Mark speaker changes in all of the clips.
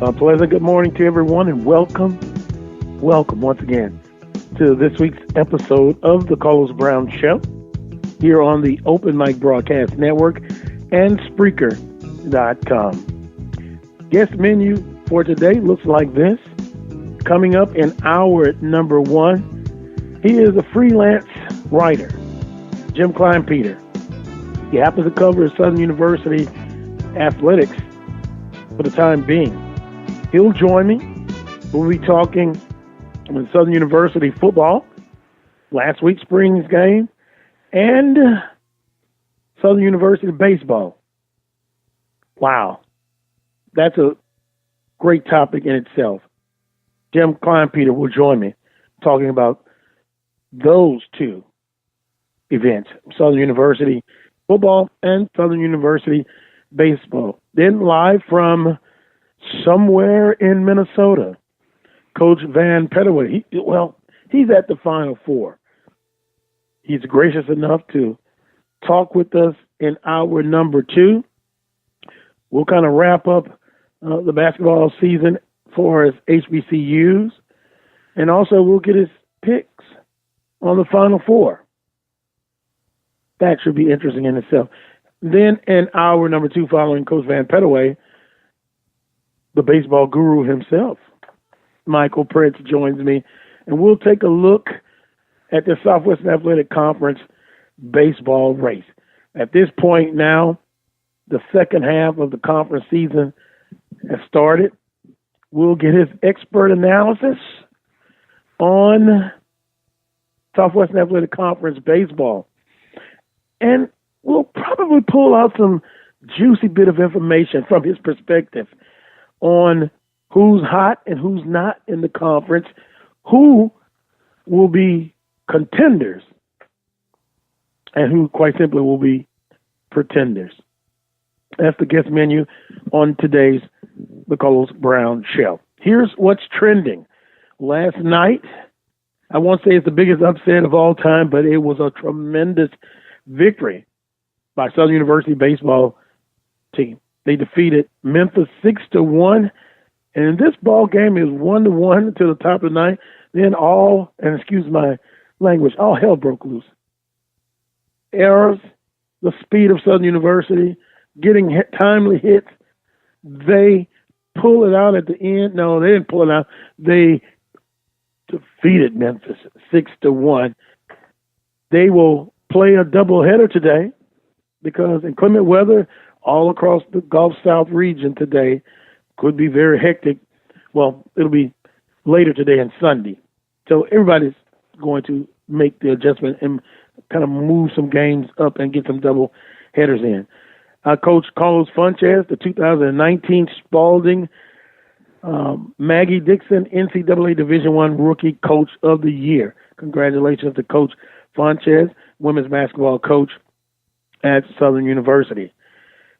Speaker 1: A pleasant good morning to everyone and welcome once again to this week's episode of the Carlos Brown Show here on the Open Mic Broadcast Network and Spreaker.com. Guest menu for today looks like this. Coming up in hour number 1, he is a freelance writer, Jim Kleinpeter. He happens to cover Southern University athletics for the time being. He'll join me. We'll be talking with Southern University football, last week's spring's game, and Southern University baseball. Wow. That's a great topic in itself. Jim Kleinpeter will join me talking about those two events, Southern University football and Southern University baseball. Then live from somewhere in Minnesota, Coach Van Pettaway. He's at the Final Four. He's gracious enough to talk with us in hour number 2. We'll kind of wrap up the basketball season for his HBCUs, and also we'll get his picks on the Final Four. That should be interesting in itself. Then in hour number 2, following Coach Van Pettaway, the baseball guru himself, Michael Prince, joins me, and we'll take a look at the Southwestern Athletic Conference baseball race. At this point now, the second half of the conference season has started. We'll get his expert analysis on Southwestern Athletic Conference baseball. And we'll probably pull out some juicy bit of information from his perspective on who's hot and who's not in the conference, who will be contenders, and who, quite simply, will be pretenders. That's the guest menu on today's The Carlos Brown Show. Here's what's trending. Last night, I won't say it's the biggest upset of all time, but it was a tremendous victory by Southern University baseball team. They defeated Memphis 6-1, and this ball game is 1-1 until the top of the ninth. Then all hell broke loose. Errors, the speed of Southern University, getting timely hits. They pull it out at the end. No, they didn't pull it out. They defeated Memphis 6-1. They will play a doubleheader today because inclement weather all across the Gulf South region today could be very hectic. Well, it'll be later today and Sunday. So everybody's going to make the adjustment and kind of move some games up and get some double headers in. Coach Carlos Funches, the 2019 Spalding Maggie Dixon NCAA Division I Rookie Coach of the Year. Congratulations to Coach Funches, women's basketball coach at Southern University.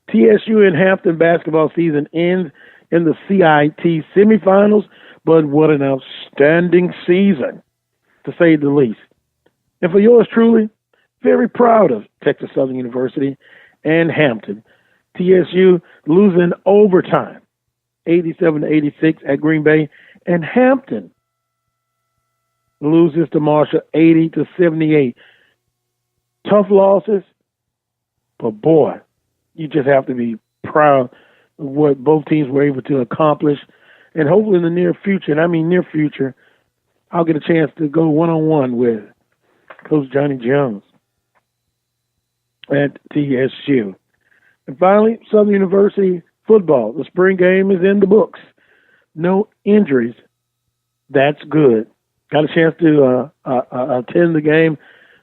Speaker 1: TSU and Hampton basketball season ends in the CIT semifinals, but what an outstanding season, to say the least. And for yours truly, very proud of Texas Southern University and Hampton. TSU losing overtime, 87-86 at Green Bay, and Hampton loses to Marshall 80-78. Tough losses, but boy, you just have to be proud of what both teams were able to accomplish. And hopefully in the near future, and I mean near future, I'll get a chance to go one-on-one with Coach Johnny Jones at TSU. And finally, Southern University football. The spring game is in the books. No injuries. That's good. Got a chance to attend the game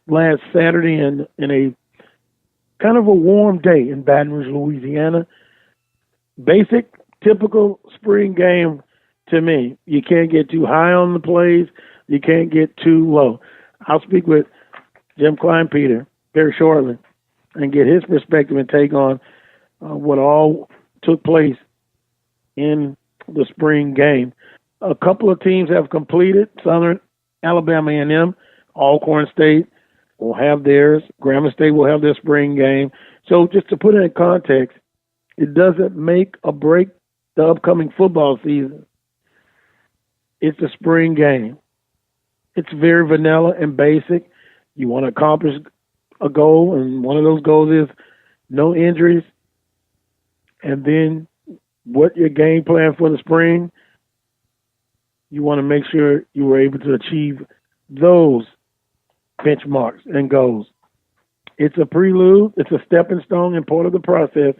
Speaker 1: last Saturday in a kind of a warm day in Baton Rouge, Louisiana. Basic, typical spring game to me. You can't get too high on the plays. You can't get too low. I'll speak with Jim Kleinpeter very shortly and get his perspective and take on what all took place in the spring game. A couple of teams have completed. Southern Alabama A&M, Alcorn State will have theirs. Grambling State will have their spring game. So just to put it in context, it doesn't make or break the upcoming football season, it's a spring game. It's very vanilla and basic. You want to accomplish a goal, and one of those goals is no injuries. And then what your game plan for the spring, you want to make sure you were able to achieve those benchmarks and goals. It's a prelude. It's a stepping stone and part of the process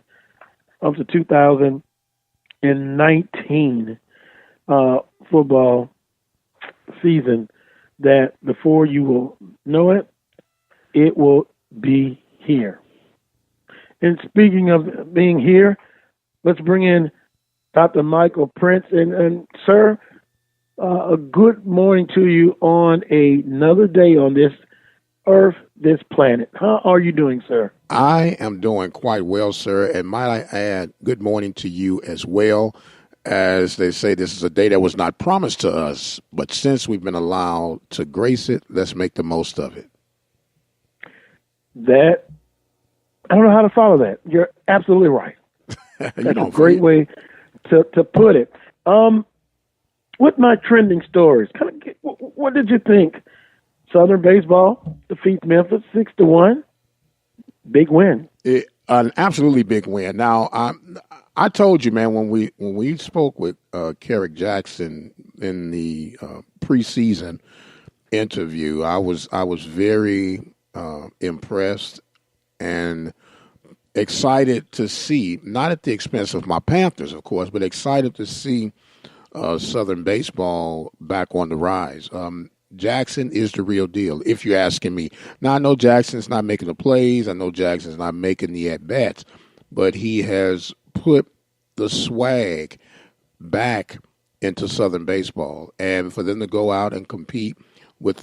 Speaker 1: of the 2019 football season that before you will know it, it will be here. And speaking of being here, let's bring in Dr. Michael Prince. And sir, a good morning to you on another day on this earth, this planet. How are you doing, sir?
Speaker 2: I am doing quite well, sir. And might I add, good morning to you as well. As they say, this is a day that was not promised to us, but since we've been allowed to grace it, let's make the most of it.
Speaker 1: I don't know how to follow that. You're absolutely right. That's a great way to put it. With my trending stories, what did you think? Southern baseball defeats Memphis 6-1. Big win.
Speaker 2: An absolutely big win. Now, I told you, man, when we spoke with Kerrick Jackson in the preseason interview, I was very impressed and excited to see, not at the expense of my Panthers, of course, but excited to see Southern baseball back on the rise. Jackson is the real deal, if you're asking me. Now, I know Jackson's not making the plays. I know Jackson's not making the at-bats, but he has put the swag back into Southern baseball. And for them to go out and compete with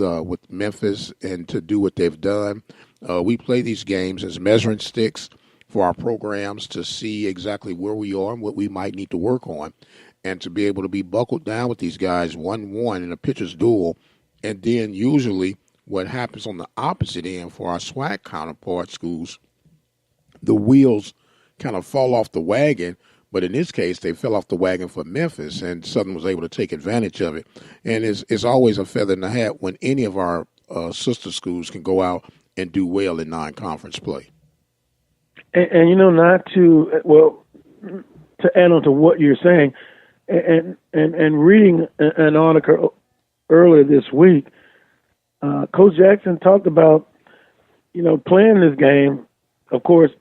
Speaker 2: Memphis and to do what they've done, we play these games as measuring sticks for our programs to see exactly where we are and what we might need to work on. And to be able to be buckled down with these guys 1-1 in a pitcher's duel. And then usually what happens on the opposite end for our SWAC counterpart schools, the wheels kind of fall off the wagon. But in this case, they fell off the wagon for Memphis, and Southern was able to take advantage of it. And it's always a feather in the hat when any of our sister schools can go out and do well in non-conference play.
Speaker 1: And not to, to add on to what you're saying, and reading an article earlier this week, Coach Jackson talked about, playing this game. Of course,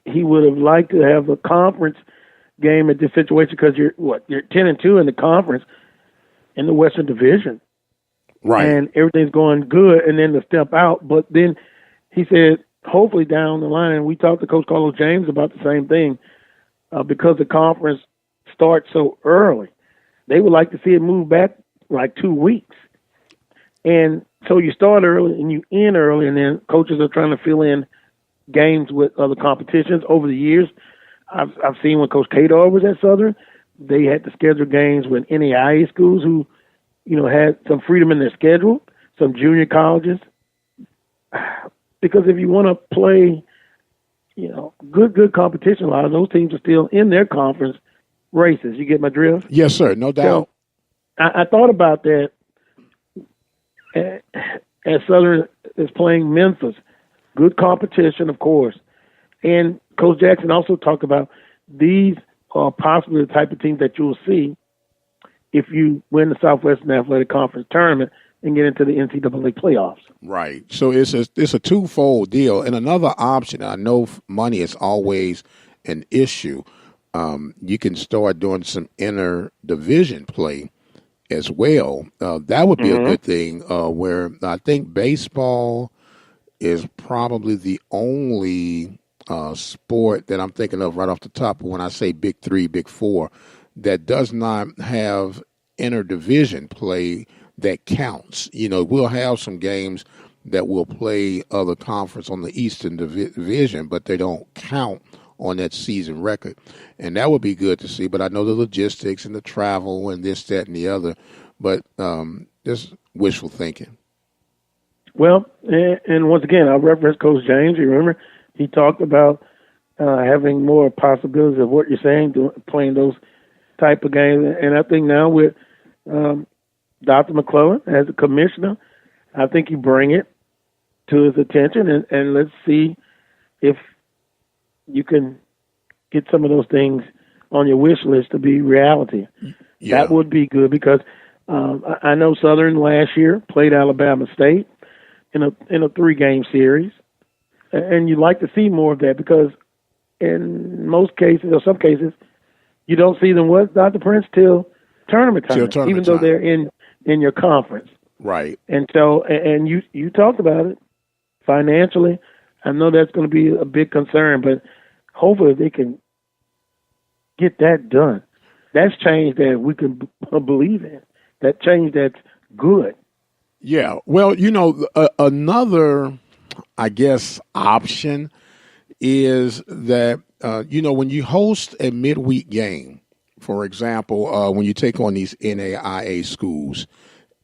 Speaker 1: he would have liked to have a conference game at this situation because you're 10-2 in the conference in the Western Division,
Speaker 2: right? And
Speaker 1: everything's going good, and then to step out. But then he said, hopefully down the line, and we talked to Coach Carlos James about the same thing, because the conference starts so early, they would like to see it move back like 2 weeks. And so you start early and you end early, and then coaches are trying to fill in games with other competitions. Over the years, I've seen when Coach Kadar was at Southern, they had to schedule games with NAIA schools who, had some freedom in their schedule, some junior colleges. Because if you want to play, good competition, a lot of those teams are still in their conference races. You get my drift?
Speaker 2: Yes, sir. No doubt.
Speaker 1: So I thought about that as Southern is playing Memphis. Good competition, of course. And Coach Jackson also talked about these are possibly the type of teams that you'll see if you win the Southwestern Athletic Conference tournament and get into the NCAA playoffs.
Speaker 2: Right. So it's a twofold deal. And another option, I know money is always an issue. You can start doing some inter-division play as well. That would be a good thing, where I think baseball is probably the only sport that I'm thinking of right off the top when I say Big Three, Big Four, that does not have inter-division play that counts. We'll have some games that will play other conference on the Eastern Division, but they don't count on that season record. And that would be good to see. But I know the logistics and the travel and this, that, and the other. But just wishful thinking.
Speaker 1: Well, and once again, I'll reference Coach James. You remember he talked about having more possibilities of what you're saying, playing those type of games. And I think now with Dr. McClellan as a commissioner, I think you bring it to his attention, and let's see if you can get some of those things on your wish list to be reality. Yeah. That would be good because I know Southern last year played Alabama State in a 3-game series, and you'd like to see more of that because in most cases or some cases you don't see them with Dr. Prince till tournament time, even though they're in your conference.
Speaker 2: Right.
Speaker 1: And so, and you talked about it financially. I know that's going to be a big concern, but hopefully they can get that done. That's change that we can believe in. That change that's good.
Speaker 2: Yeah. Well, another, I guess, option is that, when you host a midweek game, for example, when you take on these NAIA schools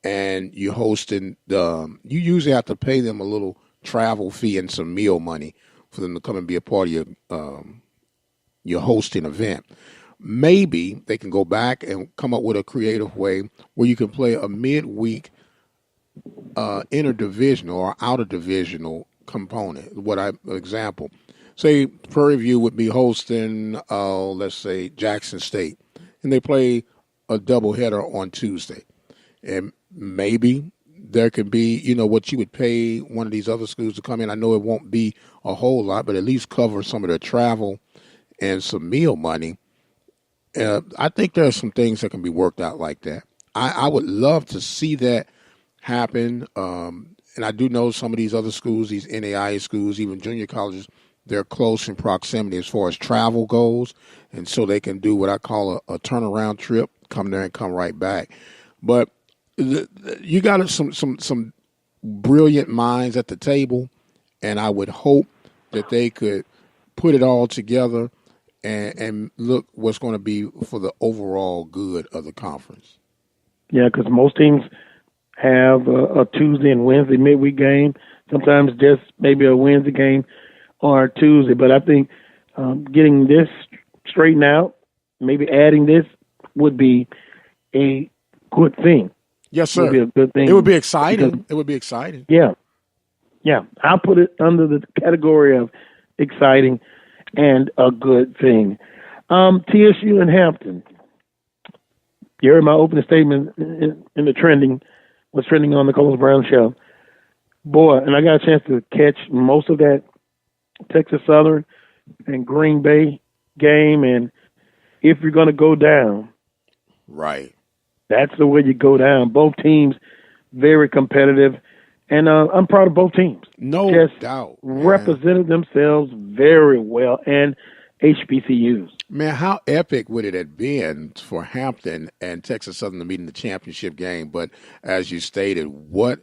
Speaker 2: and you're hosting, you usually have to pay them a little travel fee and some meal money for them to come and be a part of your hosting event. Maybe they can go back and come up with a creative way where you can play a midweek interdivisional or outer-divisional component. Example, say Prairie View would be hosting, let's say, Jackson State, and they play a doubleheader on Tuesday. And maybe there could be, what you would pay one of these other schools to come in. I know it won't be a whole lot, but at least cover some of their travel and some meal money. I think there are some things that can be worked out like that. I would love to see that happen. And I do know some of these other schools, these NAIA schools, even junior colleges, they're close in proximity as far as travel goes. And so they can do what I call a turnaround trip, come there and come right back. But you got some brilliant minds at the table, and I would hope that they could put it all together and look what's going to be for the overall good of the conference.
Speaker 1: Yeah, because most teams have a Tuesday and Wednesday midweek game, sometimes just maybe a Wednesday game or Tuesday. But I think getting this straightened out, maybe adding this would be a good thing.
Speaker 2: Yes, sir.
Speaker 1: It would be a good thing.
Speaker 2: It would be exciting. It would be exciting.
Speaker 1: Yeah. Yeah. I'll put it under the category of exciting and a good thing. TSU and Hampton. You heard my opening statement in the trending, what's trending on the Coles Brown Show. Boy, and I got a chance to catch most of that Texas Southern and Green Bay game. And if you're going to go down,
Speaker 2: right,
Speaker 1: that's the way you go down. Both teams very competitive, and I'm proud of both teams.
Speaker 2: No doubt,
Speaker 1: represented themselves very well, and HBCUs.
Speaker 2: Man, how epic would it have been for Hampton and Texas Southern to meet in the championship game? But as you stated, what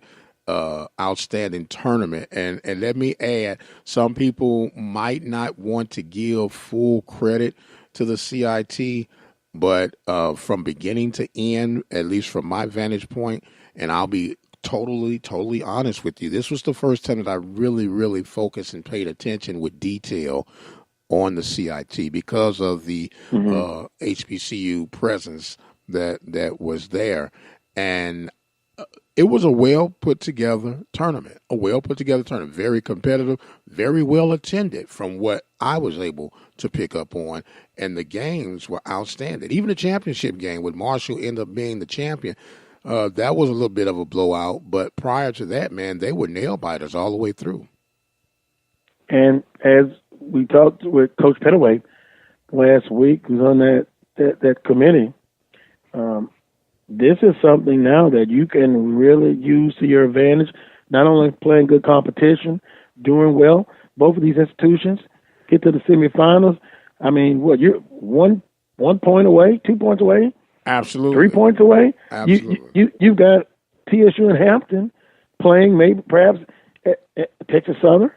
Speaker 2: outstanding tournament. And let me add, some people might not want to give full credit to the CIT, but from beginning to end, at least from my vantage point, and I'll be totally honest with you, this was the first time that I really focused and paid attention with detail on the CIT because of the HBCU presence that was there. And it was a well put together tournament, very competitive, very well attended from what I was able to pick up on. And the games were outstanding. Even the championship game with Marshall end up being the champion, that was a little bit of a blowout. But prior to that, man, they were nail biters all the way through. And
Speaker 1: as we talked with Coach Pettaway last week, who's on that committee, this is something now that you can really use to your advantage, not only playing good competition, doing well. Both of these institutions get to the semifinals. I mean, you're 1 point away, 2 points away?
Speaker 2: Absolutely.
Speaker 1: 3 points away?
Speaker 2: Absolutely.
Speaker 1: You've got TSU and Hampton playing perhaps at Texas Southern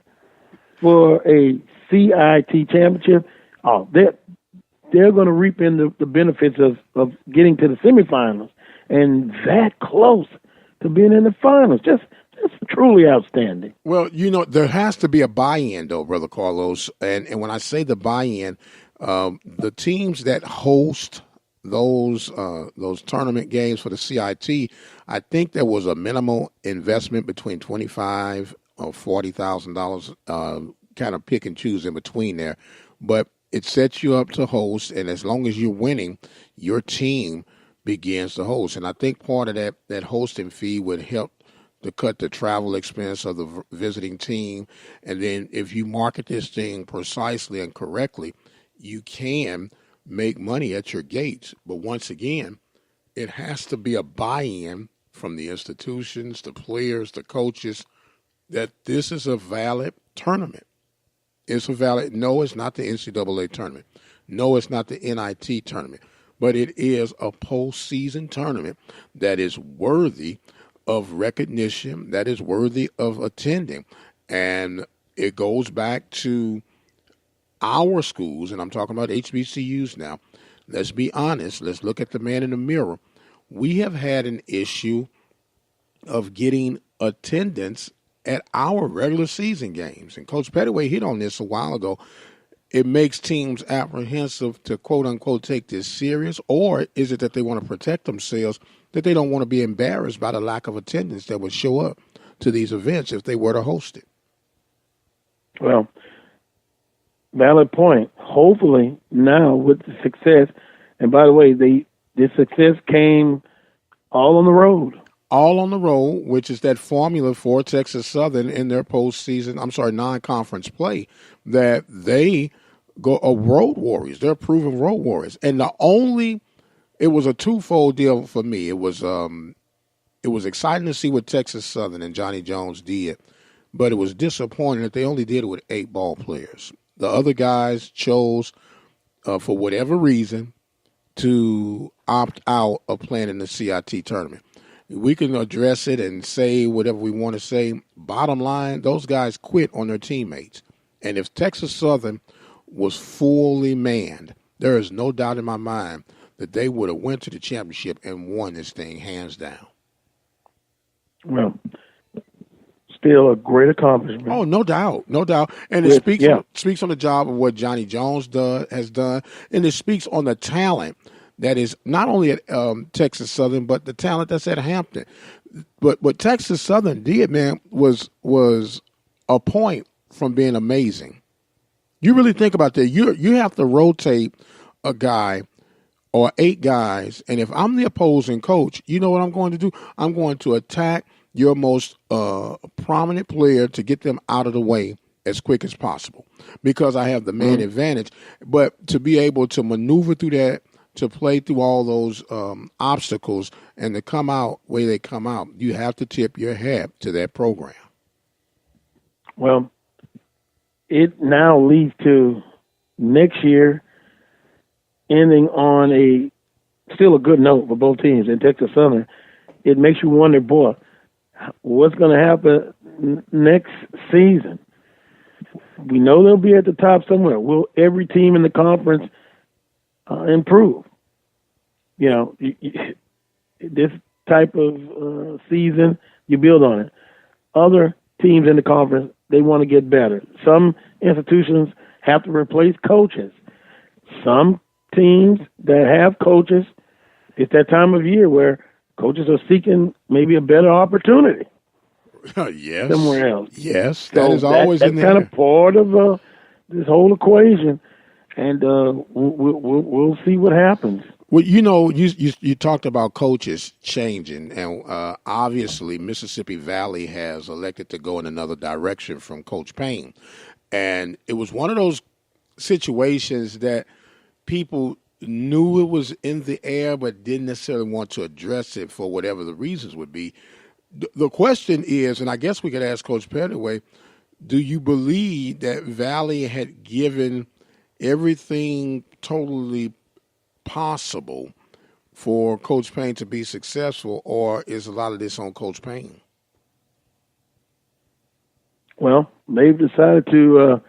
Speaker 1: for a CIT championship. Oh, they're going to reap in the benefits of getting to the semifinals and that close to being in the finals. Just It's truly outstanding.
Speaker 2: Well, there has to be a buy-in, though, Brother Carlos. And when I say the buy-in, the teams that host those tournament games for the CIT, I think there was a minimal investment between $25,000 or $40,000, kind of pick and choose in between there. But it sets you up to host, and as long as you're winning, your team begins to host. And I think part of that hosting fee would help to cut the travel expense of the visiting team. And then if you market this thing precisely and correctly, you can make money at your gates. But once again, it has to be a buy-in from the institutions, the players, the coaches, that this is a valid tournament. It's a valid, no, it's not the NCAA tournament. No, it's not the NIT tournament. But it is a postseason tournament that is worthy of recognition, that is worthy of attending. And it goes back to our schools, and I'm talking about HBCUs now. Let's be honest. Let's look at the man in the mirror. We have had an issue of getting attendance at our regular season games. And Coach Pettaway hit on this a while ago. It makes teams apprehensive to, quote unquote, take this serious, or is it that they want to protect themselves, that they don't want to be embarrassed by the lack of attendance that would show up to these events if they were to host it?
Speaker 1: Well, valid point. Hopefully now with the success, and by the way, this success came all on the road.
Speaker 2: All on the road, which is that formula for Texas Southern in their non-conference play, that they go road warriors. They're proven road warriors. And it was a twofold deal for me. It was exciting to see what Texas Southern and Johnny Jones did, but it was disappointing that they only did it with 8 ball players. The other guys chose, for whatever reason, to opt out of playing in the CIT tournament. We can address it and say whatever we want to say. Bottom line, those guys quit on their teammates. And if Texas Southern was fully manned, there is no doubt in my mind that they would have went to the championship and won this thing hands down. Well,
Speaker 1: still a great accomplishment.
Speaker 2: Oh, no doubt, no doubt. And it speaks on the job of what Johnny Jones has done, and it speaks on the talent that is not only at Texas Southern, but the talent that's at Hampton. But what Texas Southern did, man, was a point from being amazing. You really think about that. You have to rotate a guy or 8 guys, and if I'm the opposing coach, you know what I'm going to do? I'm going to attack your most prominent player to get them out of the way as quick as possible because I have the man advantage. But to be able to maneuver through that, to play through all those obstacles and to come out where they come out, you have to tip your hat to that program.
Speaker 1: Well, it now leads to next year ending on still a good note for both teams in Texas Southern. It makes you wonder, boy, what's going to happen next season? We know they'll be at the top somewhere. Will every team in the conference improve? You know, this type of season, you build on it. Other teams in the conference, they want to get better. Some institutions have to replace coaches. Some teams that have coaches, it's that time of year where coaches are seeking maybe a better opportunity.
Speaker 2: Yes.
Speaker 1: Somewhere else.
Speaker 2: Yes, that is always in there.
Speaker 1: That's kind of part of this whole equation. And we'll see what happens.
Speaker 2: Well, you talked about coaches changing, and obviously Mississippi Valley has elected to go in another direction from Coach Payne. And it was one of those situations that people knew it was in the air but didn't necessarily want to address it for whatever the reasons would be. The question is, and I guess we could ask Coach Pettaway, do you believe that Valley had given everything totally possible for Coach Payne to be successful, or is a lot of this on Coach Payne?
Speaker 1: Well, they've decided to,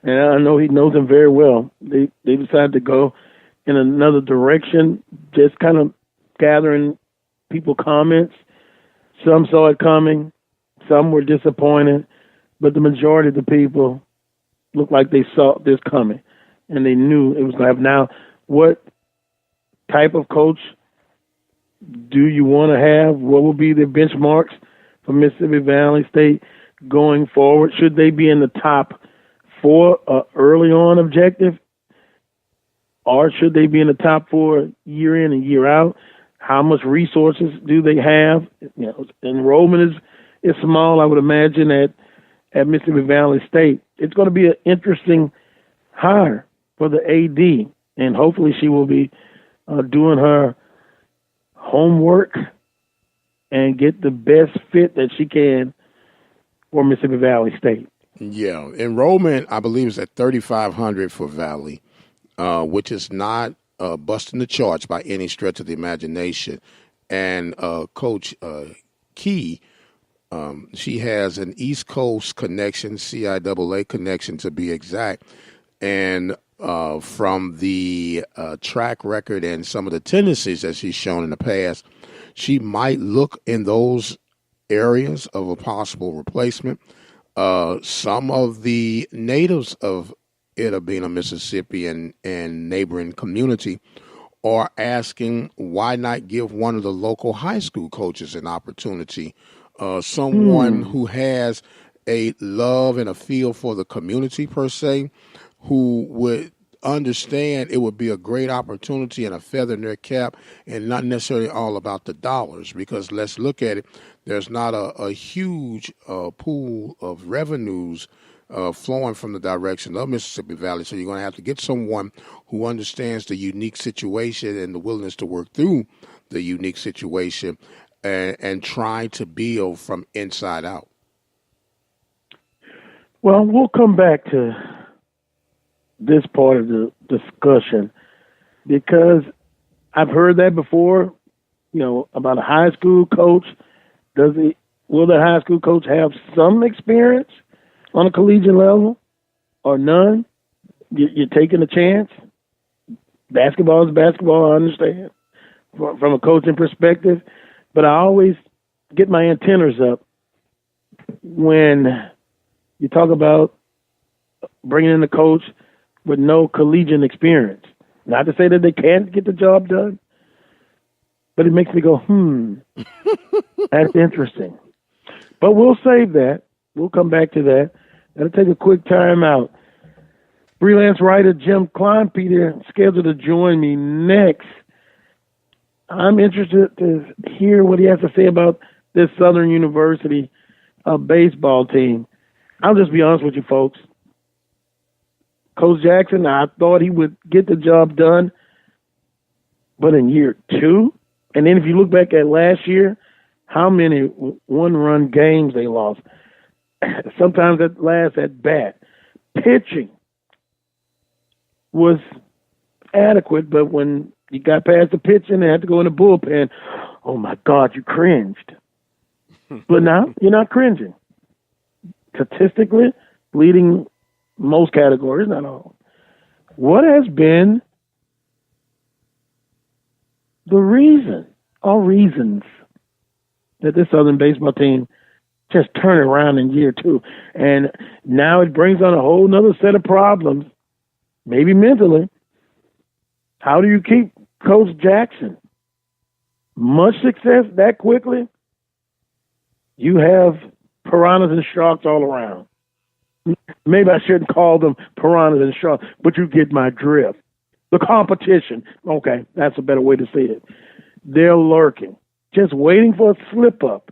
Speaker 1: and I know he knows them very well, they decided to go in another direction, just kind of gathering people comments. Some saw it coming, Some were disappointed, but the majority of the people looked like they saw this coming, and they knew it was going to happen. Now, what type of coach do you want to have? What will be the benchmarks for Mississippi Valley State going forward? Should they be in the top 4 early on objective, or should they be in the top 4 year in and year out? How much resources do they have? Enrollment is small, I would imagine, at Mississippi Valley State. It's going to be an interesting hire for the AD, and hopefully she will be doing her homework and get the best fit that she can for Mississippi Valley State.
Speaker 2: Yeah, enrollment, I believe, is at 3,500 for Valley, which is not busting the charts by any stretch of the imagination. And Coach Key, she has an East Coast connection, CIAA connection to be exact, and from the track record and some of the tendencies that she's shown in the past, she might look in those areas of a possible replacement. Some of the natives of Itta Bena, Mississippi, and neighboring community are asking why not give one of the local high school coaches an opportunity, someone who has a love and a feel for the community per se, who would understand it would be a great opportunity and a feather in their cap, and not necessarily all about the dollars, because let's look at it, there's not a huge pool of revenues flowing from the direction of Mississippi Valley. So you're going to have to get someone who understands the unique situation and the willingness to work through the unique situation and try to build from inside out.
Speaker 1: Well, we'll come back to this part of the discussion because I've heard that before, about a high school coach. Will the high school coach have some experience on a collegiate level or none? You're taking a chance. Basketball is basketball, I understand, from a coaching perspective. But I always get my antennas up when you talk about bringing in a coach with no collegiate experience. Not to say that they can't get the job done, but it makes me go, that's interesting. But we'll save that. We'll come back to that. That'll take a quick time out. Freelance writer Jim Kleinpeter scheduled to join me next. I'm interested to hear what he has to say about this Southern University baseball team. I'll just be honest with you, folks. Coach Jackson, I thought he would get the job done, but in year 2, and then if you look back at last year, how many one-run games they lost. Sometimes at last at bat. Pitching was adequate, but when you got past the pitching, they had to go in the bullpen. Oh, my God, you cringed. But now you're not cringing. Statistically, leading most categories, not all. What has been the reason, all reasons, that this Southern baseball team just turned around in year 2? And now it brings on a whole nother set of problems, maybe mentally. How do you keep Coach Jackson? Much success that quickly? You have piranhas and sharks all around. Maybe I shouldn't call them piranhas and sharks, but you get my drift. The competition. Okay, that's a better way to say it. They're lurking, just waiting for a slip-up.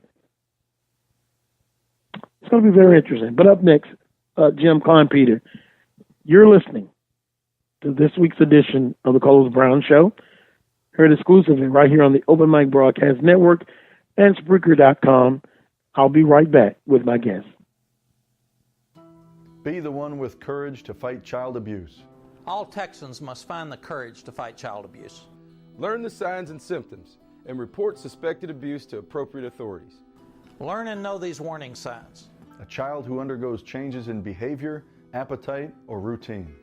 Speaker 1: It's going to be very interesting. But up next, Jim Kleinpeter, you're listening to this week's edition of the Coles Brown Show, heard exclusively right here on the Open Mic Broadcast Network and Spreaker.com. I'll be right back with my guest.
Speaker 3: Be the one with courage to fight child abuse.
Speaker 4: All Texans must find the courage to fight child abuse.
Speaker 5: Learn the signs and symptoms and report suspected abuse to appropriate authorities.
Speaker 4: Learn and know these warning signs.
Speaker 3: A child who undergoes changes in behavior, appetite, or routine.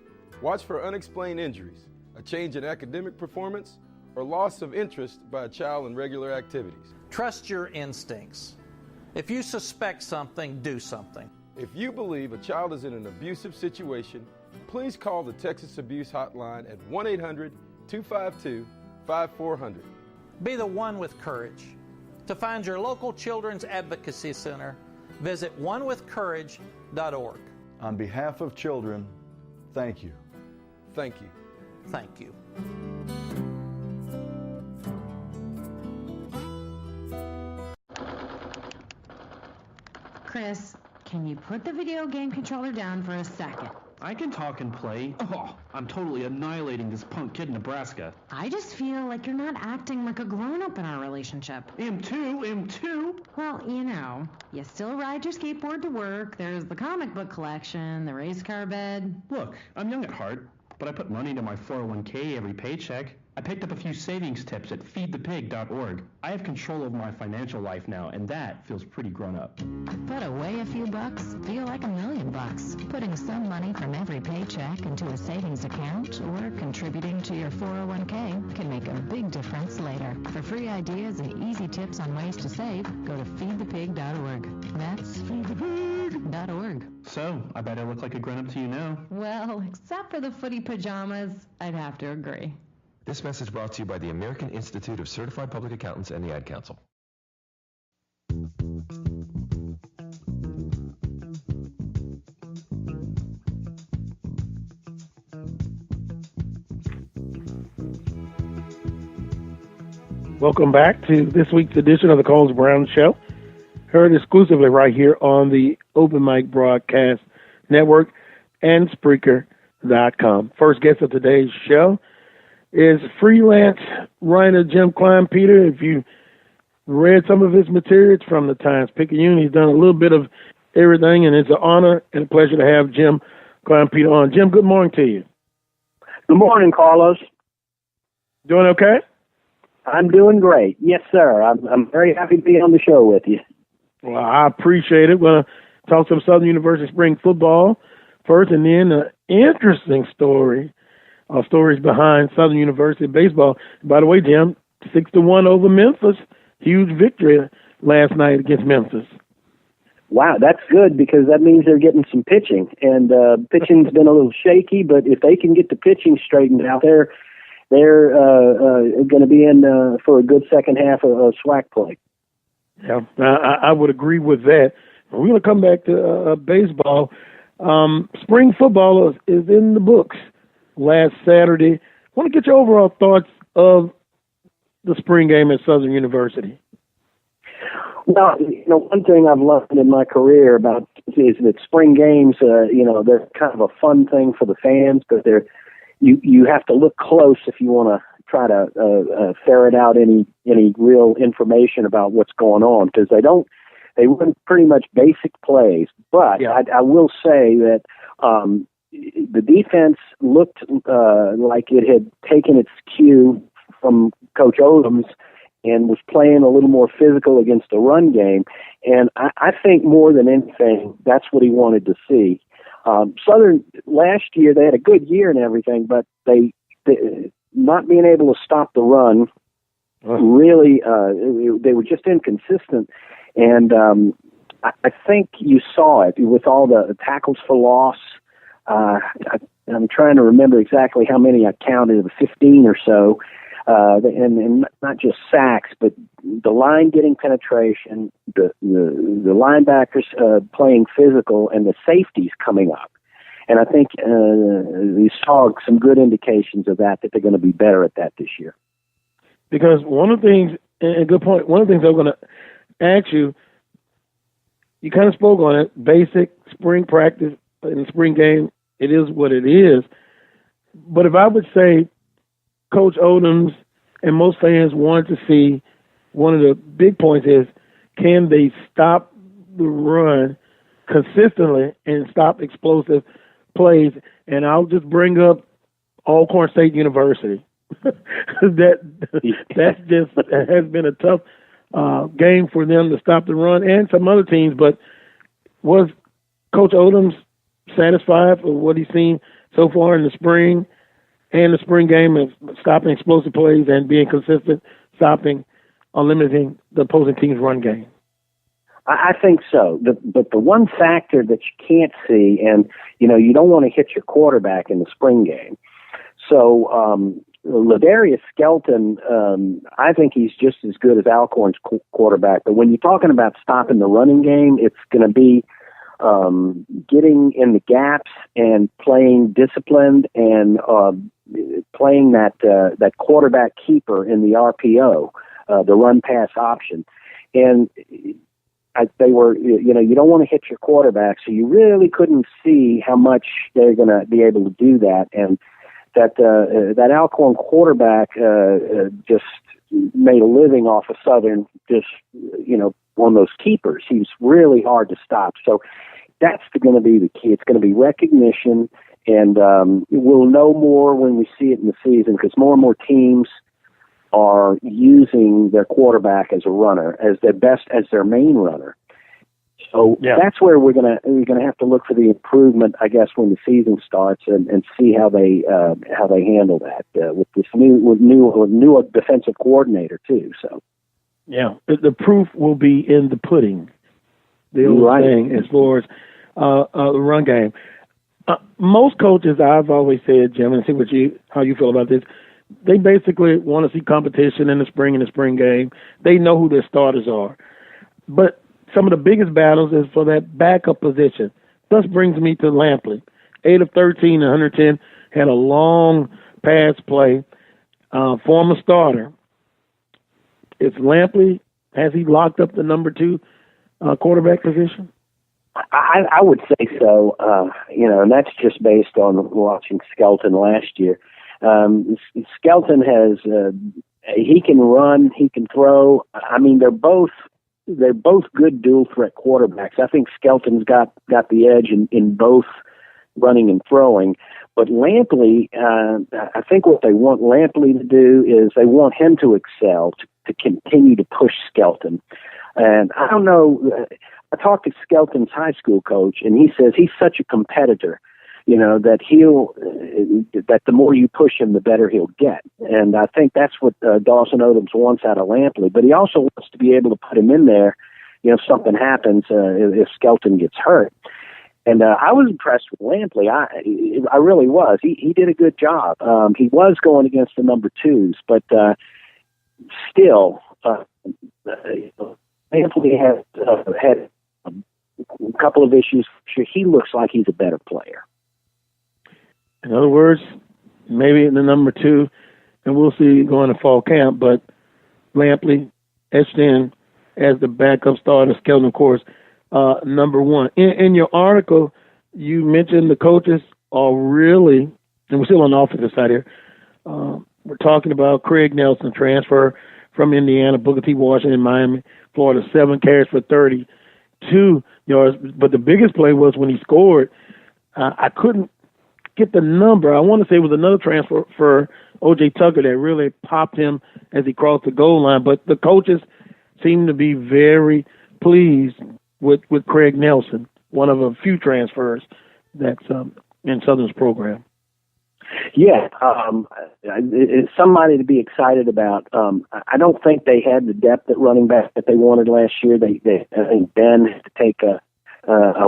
Speaker 5: Watch for unexplained injuries, a change in academic performance, or loss of interest by a child in regular activities.
Speaker 4: Trust your instincts. If you suspect something, do something.
Speaker 5: If you believe a child is in an abusive situation, please call the Texas Abuse Hotline at 1-800-252-5400.
Speaker 4: Be the one with courage. To find your local Children's Advocacy Center, visit onewithcourage.org.
Speaker 3: On behalf of children, thank you.
Speaker 5: Thank you.
Speaker 4: Thank you.
Speaker 6: Chris, can you put the video game controller down for a second?
Speaker 7: I can talk and play. Oh, I'm totally annihilating this punk kid in Nebraska.
Speaker 6: I just feel like you're not acting like a grown-up in our relationship.
Speaker 7: Am too.
Speaker 6: Well, you still ride your skateboard to work, there's the comic book collection, the race car bed.
Speaker 7: Look, I'm young at heart, but I put money into my 401k every paycheck. I picked up a few savings tips at feedthepig.org. I have control over my financial life now, and that feels pretty grown up.
Speaker 6: Put away a few bucks, feel like $1 million. Putting some money from every paycheck into a savings account or contributing to your 401k can make a big difference later. For free ideas and easy tips on ways to save, go to feedthepig.org. That's feedthepig.org.
Speaker 7: So, I bet I look like a grown-up to you now.
Speaker 6: Well, except for the footy pajamas, I'd have to agree.
Speaker 8: This message brought to you by the American Institute of Certified Public Accountants and the Ad Council.
Speaker 1: Welcome back to this week's edition of the Coles Brown Show, heard exclusively right here on the Open Mic Broadcast Network and Spreaker.com. First guest of today's show is freelance writer Jim Klein. Peter, if you read some of his materials from the Times-Picayune, he's done a little bit of everything, and it's an honor and a pleasure to have Jim Klein Peter on. Jim, good morning to you.
Speaker 9: Good morning, Carlos.
Speaker 1: Doing okay?
Speaker 9: I'm doing great. Yes, sir. I'm very happy to be on the show with you.
Speaker 1: Well, I appreciate it. We're going to talk some Southern University spring football first, and then an interesting story. Stories behind Southern University baseball. By the way, Jim, 6-1 over Memphis. Huge victory last night against Memphis.
Speaker 9: Wow, that's good because that means they're getting some pitching. And pitching's been a little shaky, but if they can get the pitching straightened out, they're going to be in for a good second half of SWAC play.
Speaker 1: Yeah, I would agree with that. We're going to come back to baseball. Spring football is in the books. Last Saturday. I want to get your overall thoughts of the spring game at Southern University.
Speaker 9: Well, one thing I've learned in my career about is that spring games, they're kind of a fun thing for the fans because you have to look close if you want to try to ferret out any real information about what's going on because they run pretty much basic plays. But yeah. I will say that the defense looked like it had taken its cue from Coach Odoms and was playing a little more physical against the run game. And I think more than anything, that's what he wanted to see. Southern, last year, they had a good year and everything, but they not being able to stop the run, really, they were just inconsistent. And I think you saw it with all the tackles for loss. I'm trying to remember exactly how many I counted, 15 or so, and not just sacks, but the line getting penetration, the linebackers playing physical, and the safeties coming up. And I think we saw some good indications of that they're going to be better at that this year.
Speaker 1: Because one of the things, and good point, one of the things I'm going to ask you, you kind of spoke on it, basic spring practice in the spring game, it is what it is. But if I would say Coach Odoms and most fans want to see, one of the big points is, can they stop the run consistently and stop explosive plays? And I'll just bring up Alcorn State University. That's just has been a tough game for them to stop the run, and some other teams. But was Coach Odoms satisfied with what he's seen so far in the spring and the spring game of stopping explosive plays and being consistent, stopping or limiting the opposing team's run game?
Speaker 9: I think so. But the one factor that you can't see, and you don't want to hit your quarterback in the spring game. So Ladarius Skelton, I think he's just as good as Alcorn's quarterback. But when you're talking about stopping the running game, it's going to be getting in the gaps and playing disciplined and playing that quarterback keeper in the RPO, the run pass option. And they were, you don't want to hit your quarterback, so you really couldn't see how much they're going to be able to do that. And that Alcorn quarterback just made a living off of Southern, just one of those keepers. He's really hard to stop. So that's going to be the key. It's going to be recognition, and we'll know more when we see it in the season, because more and more teams are using their quarterback as a runner, as their main runner. So that's where we're gonna have to look for the improvement, I guess, when the season starts, and see how they handle that with this new defensive coordinator too. So
Speaker 1: the proof will be in the pudding. The old saying, as far as the run game. Most coaches, I've always said, Jim, and see how you feel about this. They basically want to see competition in the spring game. They know who their starters are, but some of the biggest battles is for that backup position. Thus brings me to Lampley. 8 of 13, 110, had a long pass play, former starter. Is Lampley, has he locked up the number 2 quarterback position?
Speaker 9: I would say so, and that's just based on watching Skelton last year. Skelton has, he can run, he can throw. I mean, they're both good dual threat quarterbacks. I think Skelton's got the edge in both running and throwing. But Lampley, I think what they want Lampley to do is they want him to excel, to continue to push Skelton. And I don't know, I talked to Skelton's high school coach, and he says he's such a competitor, that that the more you push him, the better he'll get. And I think that's what Dawson Odoms wants out of Lampley. But he also wants to be able to put him in there, if something happens, if Skelton gets hurt. And I was impressed with Lampley. I really was. He did a good job. He was going against the number 2s, but still, Lampley has had a couple of issues. Sure, he looks like he's a better player.
Speaker 1: In other words, maybe in the number 2, and we'll see going to fall camp, but Lampley etched in as the backup starter, Skelton, of course, number 1. In your article, you mentioned the coaches are really, and we're still on the offensive side here, we're talking about Craig Nelson, transfer from Indiana, Booker T. Washington, Miami, Florida, 7 carries for 32 yards. But the biggest play was when he scored. I couldn't get the number. I want to say it was another transfer for O.J. Tucker that really popped him as he crossed the goal line. But the coaches seem to be very pleased with Craig Nelson, one of a few transfers that's in Southern's program.
Speaker 9: Yeah, it's somebody to be excited about. I don't think they had the depth at running back that they wanted last year. I think Ben had to take a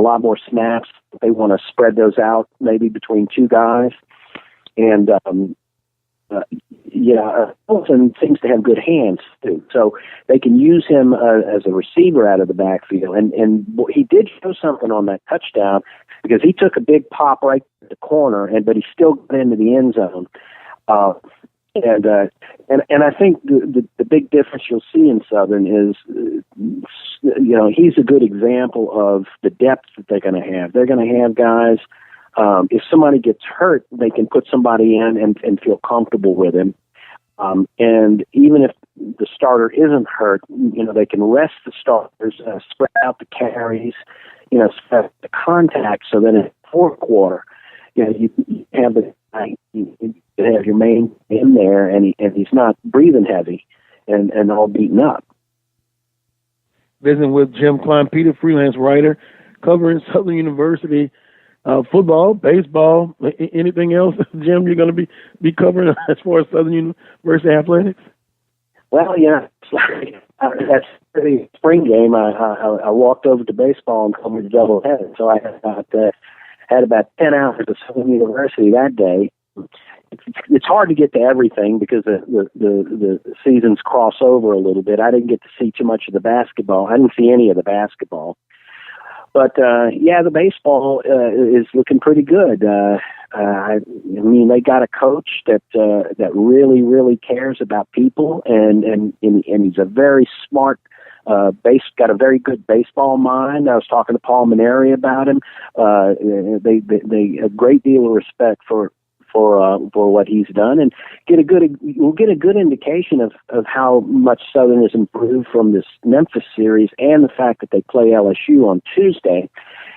Speaker 9: lot more snaps. They want to spread those out maybe between 2 guys. And, Wilson seems to have good hands, too. So they can use him as a receiver out of the backfield. And he did show something on that touchdown, because he took a big pop right at the corner, but he still got into the end zone. And I think the big difference you'll see in Southern is, he's a good example of the depth that they're going to have. They're going to have guys, if somebody gets hurt, they can put somebody in and feel comfortable with him. And even if the starter isn't hurt, they can rest the starters, spread out the carries, spread the contact, so then in the fourth quarter, you have the guy, you have your main in there, and he's not breathing heavy and all beaten up.
Speaker 1: Visiting with Jim Klein, Peter, freelance writer, covering Southern University football, baseball, anything else, Jim, you're going to be covering as far as Southern University athletics?
Speaker 9: Well, That's the spring game. I walked over to baseball and told me to double header. So I had about 10 hours of Southern University that day. It's hard to get to everything because the seasons cross over a little bit. I didn't get to see too much of the basketball. I didn't see any of the basketball. But, the baseball is looking pretty good. I mean, they got a coach that really, really cares about people, and he's a very smart got a very good baseball mind. I was talking to Paul Maneri about him. They a great deal of respect for what he's done, and we'll get a good indication of how much Southern has improved from this Memphis series, and the fact that they play LSU on Tuesday.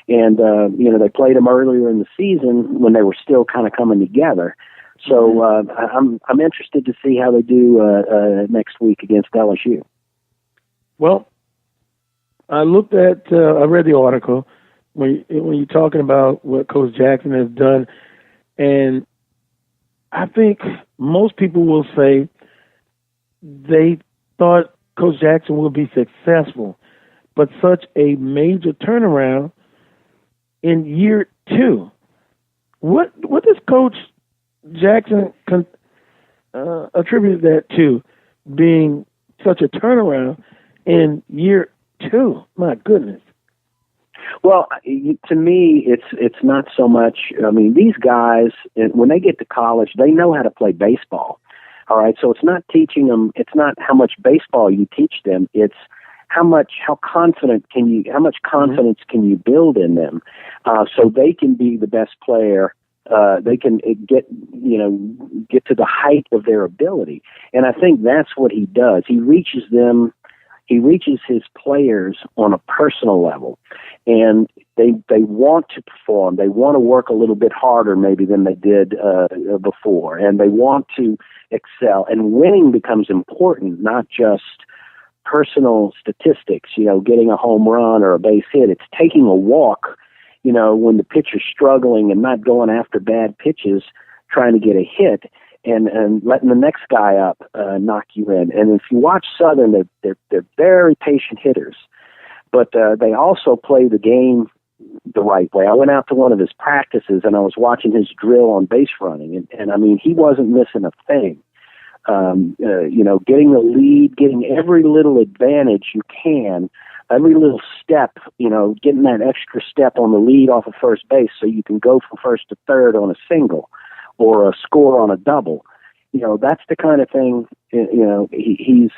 Speaker 9: And, they played them earlier in the season when they were still kind of coming together. So I'm interested to see how they do next week against LSU.
Speaker 1: Well, I read the article when you're talking about what Coach Jackson has done, and I think most people will say they thought Coach Jackson would be successful, but such a major turnaround in year 2. What does Coach Jackson attribute that to, being such a turnaround in year 2? My goodness.
Speaker 9: Well, to me, it's not so much. I mean, these guys, when they get to college, they know how to play baseball. All right, so it's not teaching them. It's not how much baseball you teach them. It's how much confidence can you build in them, so they can be the best player. They can get to the height of their ability, and I think that's what he does. He reaches his players on a personal level, and they want to perform. They want to work a little bit harder maybe than they did before, and they want to excel. And winning becomes important, not just personal statistics, getting a home run or a base hit. It's taking a walk, when the pitcher's struggling and not going after bad pitches, trying to get a hit, and letting the next guy up knock you in. And if you watch Southern, they're very patient hitters, but they also play the game the right way. I went out to one of his practices and I was watching his drill on base running, and I mean, he wasn't missing a thing. Getting the lead, getting every little advantage you can, every little step, getting that extra step on the lead off of first base so you can go from first to third on a single or a score on a double. That's the kind of thing, he's,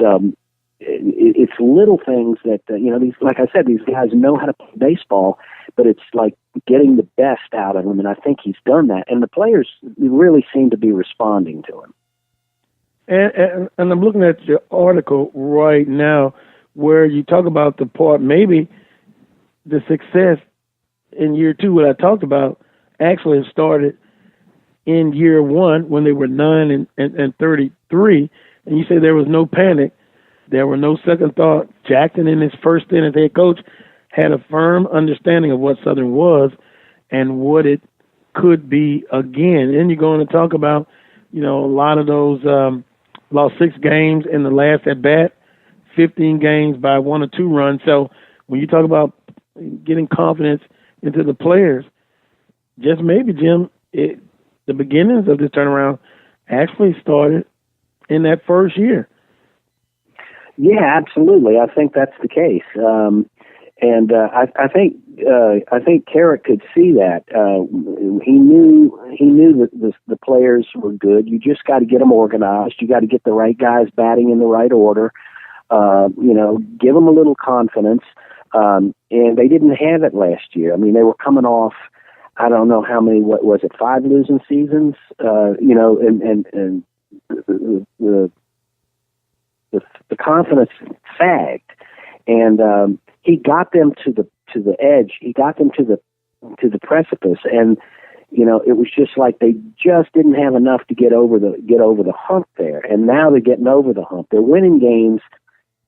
Speaker 9: it's little things that, these, like I said, these guys know how to play baseball, but it's like getting the best out of them. And I think he's done that. And the players really seem to be responding to him.
Speaker 1: And I'm looking at your article right now where you talk about the part, maybe the success in year 2, what I talked about, actually started in year 1 when they were 9 and 33. And you say there was no panic. There were no second thought. Jackson, in his first stint as head coach, had a firm understanding of what Southern was and what it could be again. And you're going to talk about, a lot of those lost 6 games in the last at bat, 15 games by 1 or 2 runs. So when you talk about getting confidence into the players, just maybe, Jim, the beginnings of this turnaround actually started in that first year.
Speaker 9: Yeah, absolutely. I think that's the case. I think Carrick could see that. He knew that the players were good. You just got to get them organized. You got to get the right guys batting in the right order. Give them a little confidence. And they didn't have it last year. I mean, they were coming off, I don't know how many, what was it, 5 losing seasons? And the confidence sagged, and he got them to the edge. He got them to the precipice, and it was just like they just didn't have enough to get over the hump there. And now they're getting over the hump. They're winning games.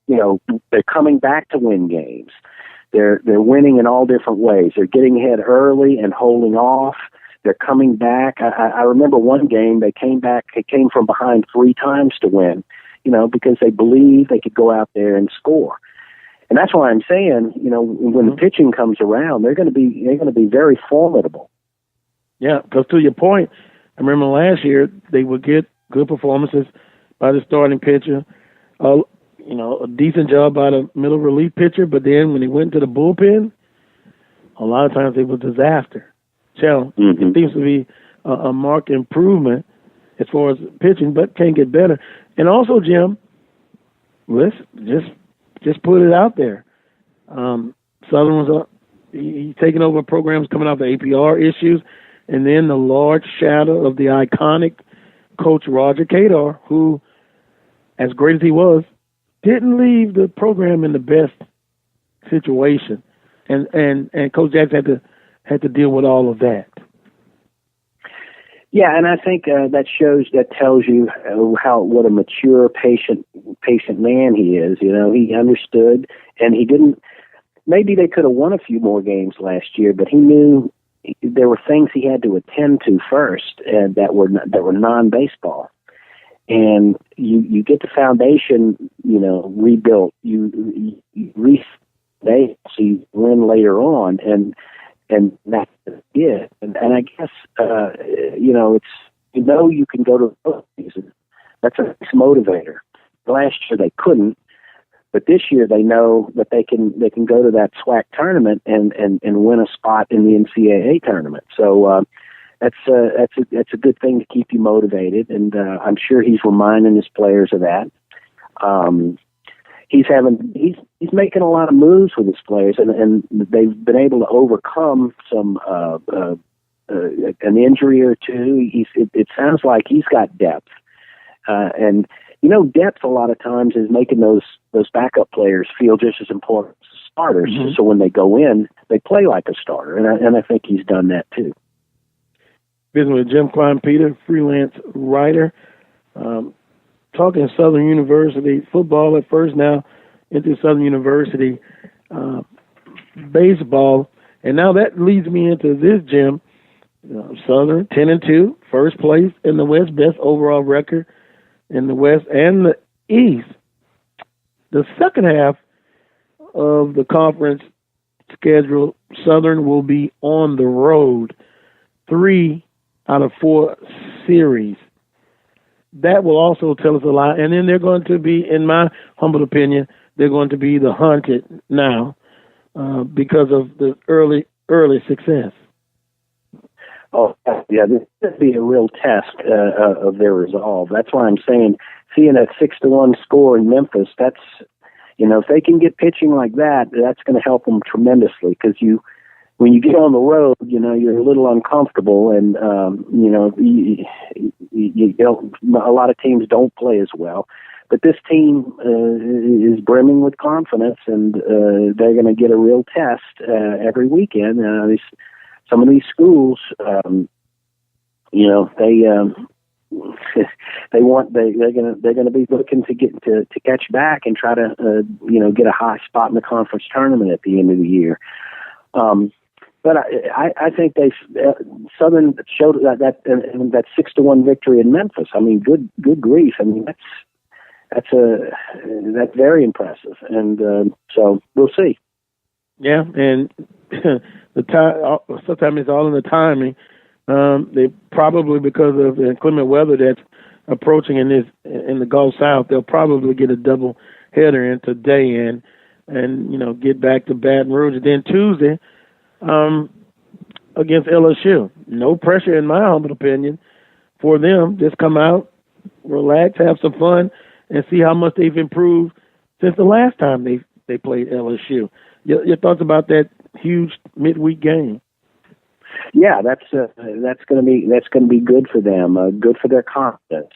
Speaker 9: They're coming back to win games. They're winning in all different ways. They're getting ahead early and holding off. They're coming back. I remember one game they came back. They came from behind 3 times to win. because they believe they could go out there and score. And that's why I'm saying, when the pitching comes around, they're going to be very formidable.
Speaker 1: Yeah, because to your point, I remember last year they would get good performances by the starting pitcher, a decent job by the middle relief pitcher, but then when they went to the bullpen, a lot of times it was disaster. So it seems to be a marked improvement as far as pitching, but can get better. And also, Jim, let's just put it out there. Southern was he's taking over programs coming off the APR issues, and then the large shadow of the iconic coach Roger Kadar, who, as great as he was, didn't leave the program in the best situation, and Coach Jackson had to deal with all of that.
Speaker 9: Yeah, and I think that tells you what a mature, patient man he is. He understood, and he didn't. Maybe they could have won a few more games last year, but he knew there were things he had to attend to first, and that were non-baseball. And you get the foundation, rebuilt. You so you win later on, and that's it. And I guess it's you can go to the season. That's a nice motivator. Last year they couldn't, but this year they know that they can go to that SWAC tournament and win a spot in the NCAA tournament. So that's a good thing to keep you motivated, and I'm sure he's reminding his players of that. He's making a lot of moves with his players, and they've been able to overcome some an injury or two. It sounds like he's got depth, and depth a lot of times is making those backup players feel just as important as starters. Mm-hmm. So when they go in, they play like a starter, and I think he's done that too.
Speaker 1: Visiting with Jim Klein-Peter, freelance writer, talking Southern University football at first, now into Southern University baseball, and now that leads me into this, Jim. Southern 10-2, first place in the West, best overall record in the West and the East. The second half of the conference schedule, Southern will be on the road 3 out of 4 series. That will also tell us a lot. And then they're going to be, in my humble opinion, they're going to be the hunted now because of the early success.
Speaker 9: Oh, yeah, this would be a real test of their resolve. That's why I'm saying, seeing a 6-1 score in Memphis, that's, if they can get pitching like that, that's going to help them tremendously, because when you get on the road, you're a little uncomfortable, and, you don't, a lot of teams don't play as well. But this team is brimming with confidence, and they're going to get a real test every weekend. Some of these schools, they're going to be looking to catch back and try to get a high spot in the conference tournament at the end of the year. But I think Southern showed that 6-1 victory in Memphis. I mean, good grief. I mean, that's very impressive, and so we'll see.
Speaker 1: Yeah, and the time sometimes it's all in the timing. They probably, because of the inclement weather that's approaching in the Gulf South, they'll probably get a double header in today and get back to Baton Rouge. And then Tuesday against LSU. No pressure, in my humble opinion, for them. Just come out, relax, have some fun, and see how much they've improved since the last time they played LSU. Your thoughts about that huge midweek game?
Speaker 9: Yeah, that's going to be good for them, good for their confidence.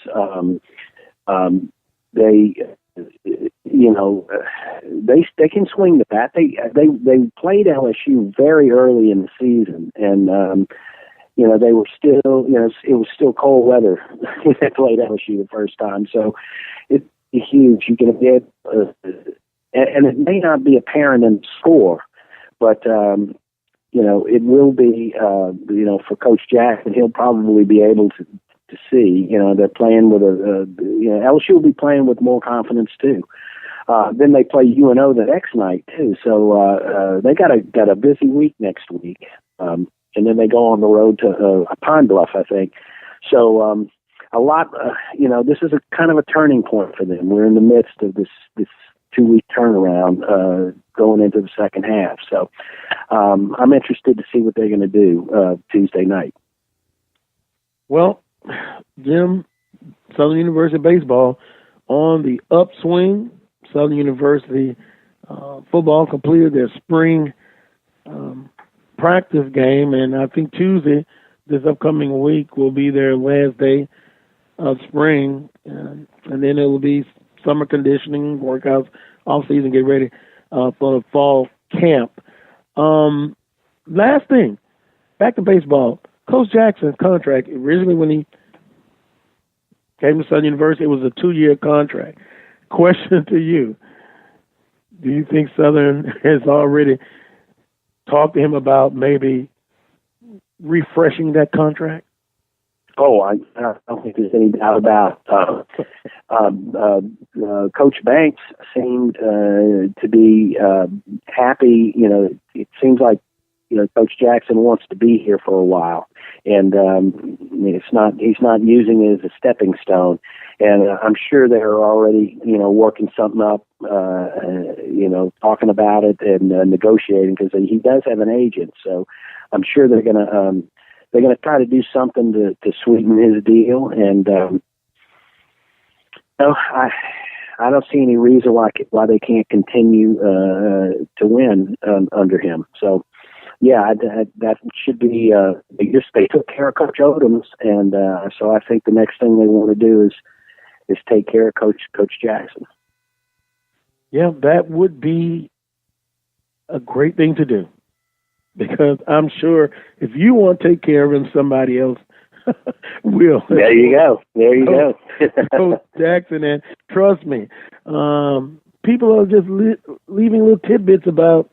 Speaker 9: They can swing the bat. They played LSU very early in the season, and they were still, it was still cold weather when they played LSU the first time. So it's huge. You can get, and it may not be apparent in the score, but it will be, for Coach Jackson. He'll probably be able to see. They're playing with LSU will be playing with more confidence too. Then they play UNO the next night too, so they got a busy week next week, and then they go on the road to Pine Bluff, I think. So a lot, this is a kind of a turning point for them. We're in the midst of this 2-week turnaround going into the second half. So I'm interested to see what they're going to do Tuesday night.
Speaker 1: Well, Jim, Southern University baseball on the upswing. Southern University football completed their spring practice game, and I think Tuesday, this upcoming week, will be their last day of spring, and then it will be summer conditioning, workouts, off-season, get ready for the fall camp. Last thing, back to baseball. Coach Jackson's contract, originally when he came to Southern University, it was a 2-year contract. Question to you, do you think Southern has already talked to him about maybe refreshing that contract?
Speaker 9: Oh, I don't think there's any doubt about Coach Banks seemed to be happy. It seems like Coach Jackson wants to be here for a while, and he's not using it as a stepping stone. And I'm sure they're already working something up, talking about it and negotiating, because he does have an agent. So I'm sure they're gonna try to do something to sweeten his deal. And I don't see any reason why they can't continue to win under him. So. Yeah, that should be. They took care of Coach Odoms, and so I think the next thing they want to do is take care of Coach Jackson.
Speaker 1: Yeah, that would be a great thing to do, because I'm sure if you want to take care of him, somebody else will.
Speaker 9: There you go.
Speaker 1: Coach Jackson, and trust me, people are just leaving little tidbits about.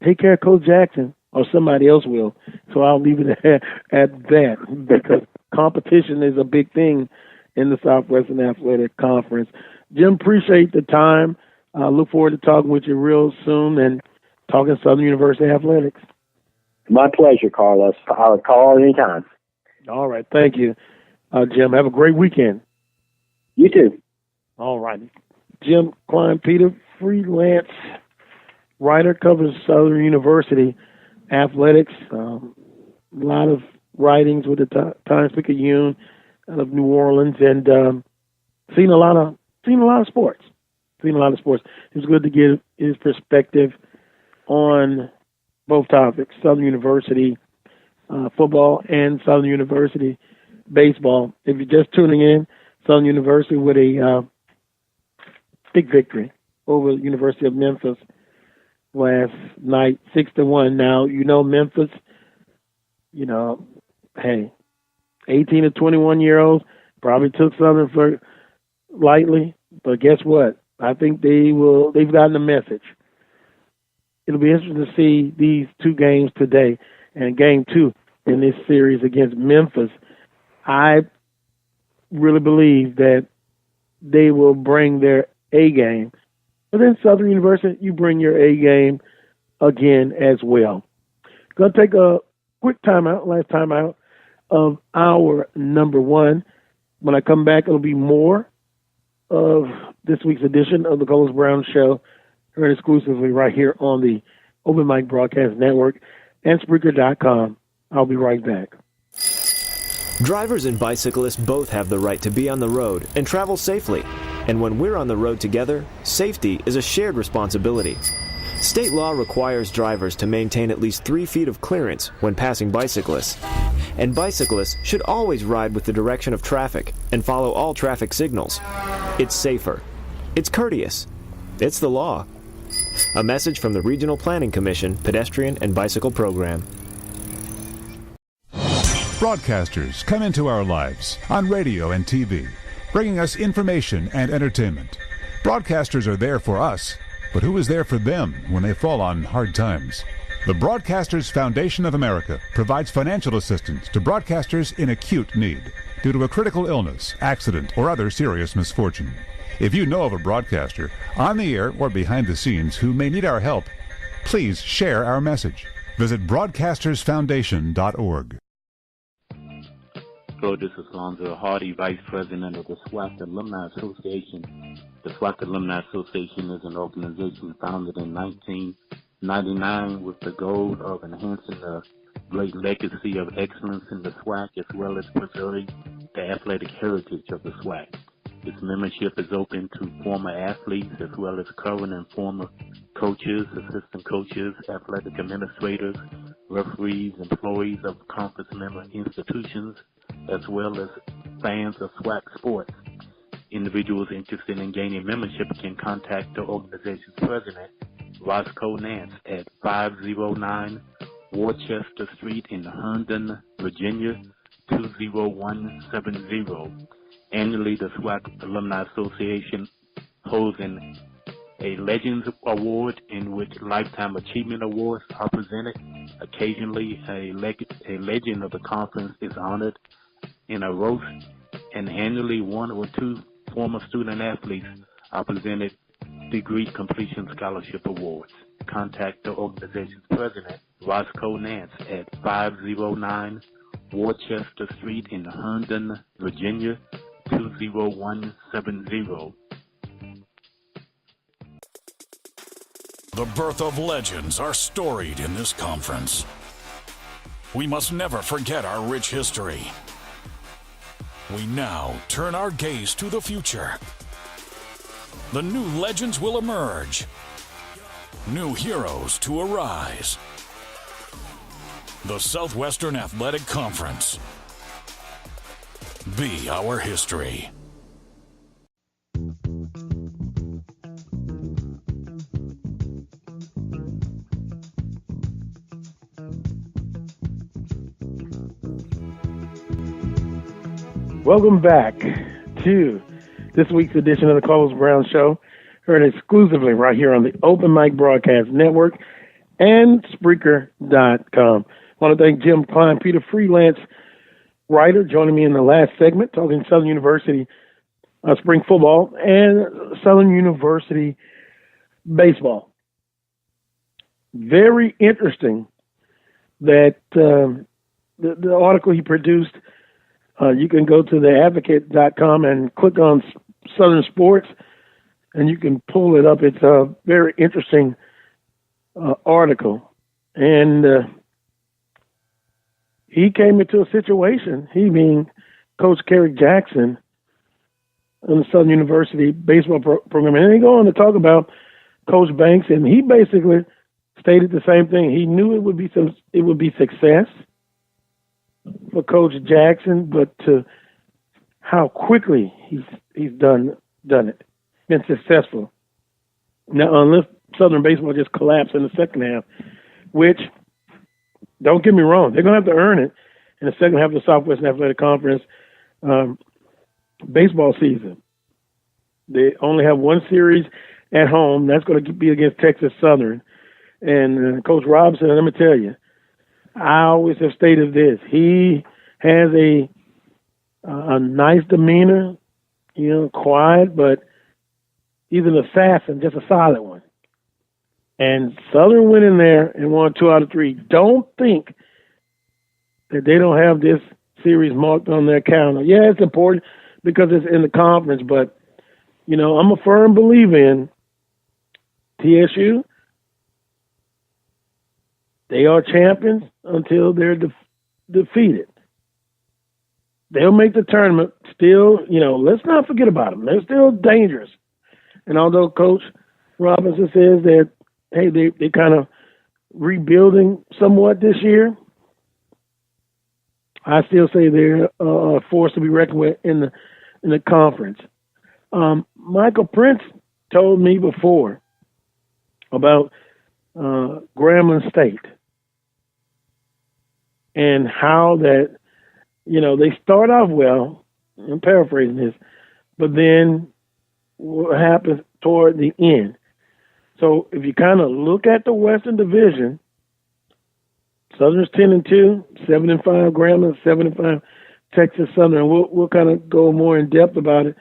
Speaker 1: Take care of Coach Jackson, or somebody else will. So I'll leave it at that, because competition is a big thing in the Southwestern Athletic Conference. Jim, appreciate the time. I look forward to talking with you real soon and talking Southern University athletics.
Speaker 9: My pleasure, Carlos. I'll call anytime.
Speaker 1: All right. Thank you, Jim. Have a great weekend.
Speaker 9: You too.
Speaker 1: All right. Jim Klein Peter, freelance writer, covers Southern University athletics. A lot of writings with the Times-Picayune out of New Orleans, and seen a lot of sports. It was good to get his perspective on both topics: Southern University football and Southern University baseball. If you're just tuning in, Southern University with a big victory over the University of Memphis last night, 6-1. Now, Memphis, hey, 18 to 21-year-olds probably took Southern for lightly, but guess what? I think they've gotten the message. It'll be interesting to see these two games today, and game 2 in this series against Memphis. I really believe that they will bring their A game. But then Southern University, you bring your A game again as well. Going to take a quick last timeout of hour number 1. When I come back, it'll be more of this week's edition of the Carlos Brown Show, heard exclusively right here on the Open Mic Broadcast Network and Spreaker.com. I'll be right back.
Speaker 10: Drivers and bicyclists both have the right to be on the road and travel safely. And when we're on the road together, safety is a shared responsibility. State law requires drivers to maintain at least 3 feet of clearance when passing bicyclists. And bicyclists should always ride with the direction of traffic and follow all traffic signals. It's safer. It's courteous. It's the law. A message from the Regional Planning Commission Pedestrian and Bicycle Program.
Speaker 11: Broadcasters come into our lives on radio and TV, bringing us information and entertainment. Broadcasters are there for us, but who is there for them when they fall on hard times? The Broadcasters Foundation of America provides financial assistance to broadcasters in acute need. due to a critical illness, accident, or other serious misfortune. If you know of a broadcaster, on the air or behind the scenes, who may need our help, please share our message. Visit broadcastersfoundation.org.
Speaker 12: Hello, this is Lonzo Hardy, Vice President of the SWAC Alumni Association. The SWAC Alumni Association is an organization founded in 1999 with the goal of enhancing the great legacy of excellence in the SWAC as well as preserving the athletic heritage of the SWAC. Its membership is open to former athletes as well as current and former coaches, assistant coaches, athletic administrators, referees, employees of conference member institutions, as well as fans of SWAC sports. Individuals interested in gaining membership can contact the organization's president, Roscoe Nance, at 509 Worcester Street in Herndon, Virginia, 20170. Annually, the SWAC Alumni Association holds a Legends Award in which Lifetime Achievement Awards are presented. Occasionally, a legend of the conference is honored in a roast, and annually 1 or 2 former student athletes are presented degree completion scholarship awards. Contact the organization's president, Roscoe Nance, at 509 Worcester Street in Herndon, Virginia, 20170.
Speaker 13: The birth of legends are storied in this conference. We must never forget our rich history. We now turn our gaze to the future. The new legends will emerge. New heroes to arise. The Southwestern Athletic Conference. Be our history.
Speaker 1: Welcome back to this week's edition of the Carlos Brown Show, heard exclusively right here on the Open Mic Broadcast Network and Spreaker.com. I want to thank Jim Klein, Peter, freelance writer, joining me in the last segment, talking Southern University spring football and Southern University baseball. Very interesting that the article he produced, you can go to theadvocate.com and click on Southern Sports, and you can pull it up. It's a very interesting article. And he came into a situation, he being Coach Kerrick Jackson in the Southern University baseball program. And then he go on to talk about Coach Banks, and he basically stated the same thing. He knew it would be success for Coach Jackson, but to how quickly he's done it, been successful. Now, unless Southern baseball just collapsed in the second half, which, don't get me wrong, they're going to have to earn it in the second half of the Southwestern Athletic Conference baseball season. They only have one series at home. That's going to be against Texas Southern. And Coach Robinson, let me tell you, I always have stated this. He has a nice demeanor, quiet, but he's an assassin, just a solid one. And Southern went in there and won 2 out of 3. Don't think that they don't have this series marked on their calendar. Yeah, it's important because it's in the conference, but, I'm a firm believer in TSU. They are champions until they're defeated. They'll make the tournament still, let's not forget about them. They're still dangerous. And although Coach Robinson says that, hey, they kind of rebuilding somewhat this year, I still say they're a force to be reckoned with in the conference. Michael Prince told me before about Grambling State and how that, they start off well, I'm paraphrasing this, but then what happens toward the end. So if you kind of look at the Western Division, Southern's 10-2, 7-5, Grambling 7-5, Texas Southern. We'll kind of go more in depth about it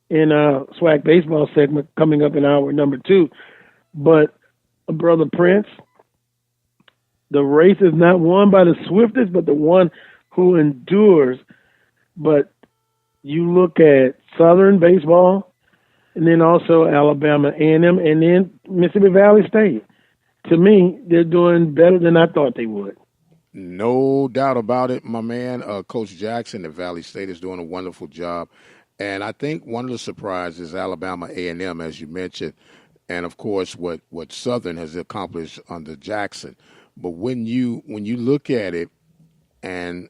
Speaker 1: in SWAC baseball segment coming up in hour number 2. But Brother Prince, the race is not won by the swiftest, but the one who endures. But you look at Southern baseball, and then also Alabama A&M, and then Mississippi Valley State. To me, they're doing better than I thought they would.
Speaker 2: No doubt about it, my man. Coach Jackson at Valley State is doing a wonderful job. And I think one of the surprises is Alabama A&M, as you mentioned, and, of course, what Southern has accomplished under Jackson. But when you look at it, and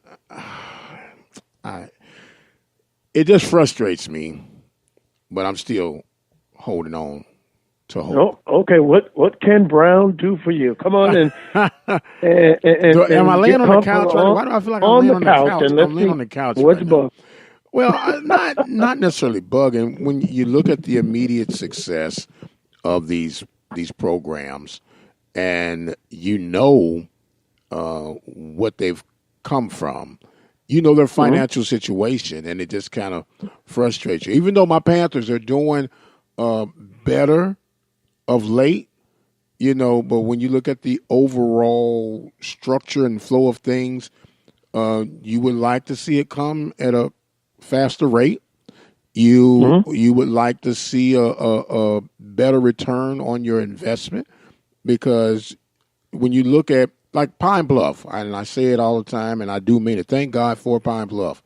Speaker 2: it just frustrates me, but I'm still holding on to hope.
Speaker 1: Oh, okay. What can Brown do for you? Come on and
Speaker 2: am I laying on the couch? Why do I feel like I'm laying on the couch? I'm laying on the couch.
Speaker 1: What's bug?
Speaker 2: Well, not necessarily bugging. When you look at the immediate success of these programs, and you know what they've come from, you know their financial situation, and it just kind of frustrates you. Even though my Panthers are doing better of late, but when you look at the overall structure and flow of things, you would like to see it come at a faster rate. You would like to see a better return on your investment, because when you look at like Pine Bluff, and I say it all the time, and I do mean it. Thank God for Pine Bluff.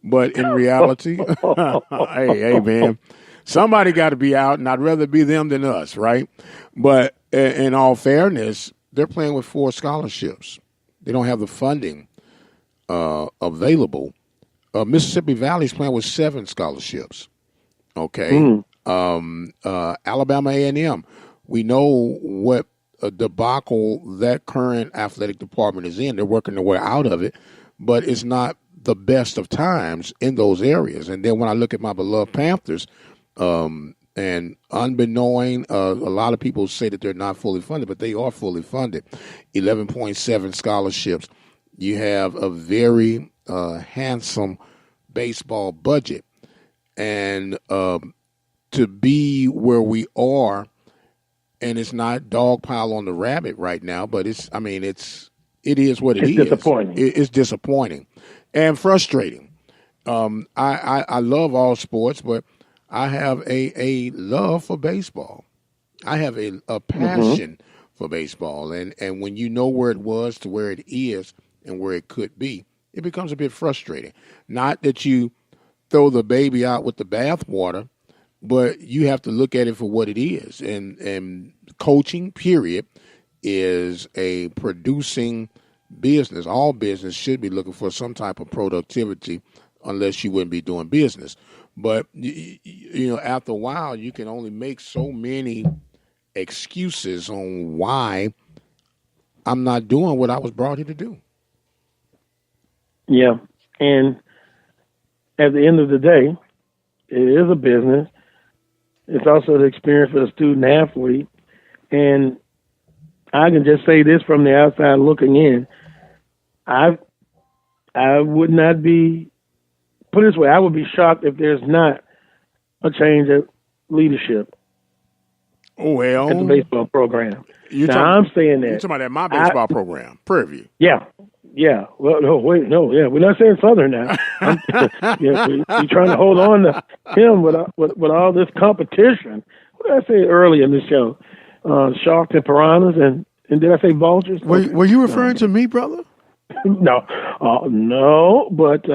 Speaker 2: But in reality, hey, man, somebody got to be out, and I'd rather be them than us, right? But in all fairness, they're playing with 4 scholarships. They don't have the funding available. Mississippi Valley's playing with 7 scholarships. Okay, Alabama A&M. We know what a debacle that current athletic department is in. They're working their way out of it, but it's not the best of times in those areas. And then when I look at my beloved Panthers, and unbeknown, a lot of people say that they're not fully funded, but they are fully funded. 11.7 scholarships. You have a very handsome baseball budget. And to be where we are, and it's not dog pile on the rabbit right now, but it is what it is.
Speaker 1: Disappointing.
Speaker 2: It's disappointing and frustrating. I love all sports, but I have a love for baseball. I have a passion for baseball, and when you know where it was to where it is and where it could be, it becomes a bit frustrating. Not that you throw the baby out with the bathwater, but you have to look at it for what it is. And coaching, period, is a producing business. All business should be looking for some type of productivity, unless you wouldn't be doing business. But, after a while, you can only make so many excuses on why I'm not doing what I was brought here to do.
Speaker 1: Yeah. And at the end of the day, it is a business. It's also the experience for the student athlete. And I can just say this from the outside looking in. I would not be, put it this way, I would be shocked if there's not a change of leadership at the baseball program. I'm saying that.
Speaker 2: You're talking about my baseball program, Prairie View.
Speaker 1: Yeah. Yeah. Well, no, wait, no. Yeah, we're not saying Southern now. We're trying to hold on to him with all this competition. What did I say earlier in the show? Sharks and piranhas, and did I say vultures?
Speaker 2: Were you referring to me, brother?
Speaker 1: No, no. But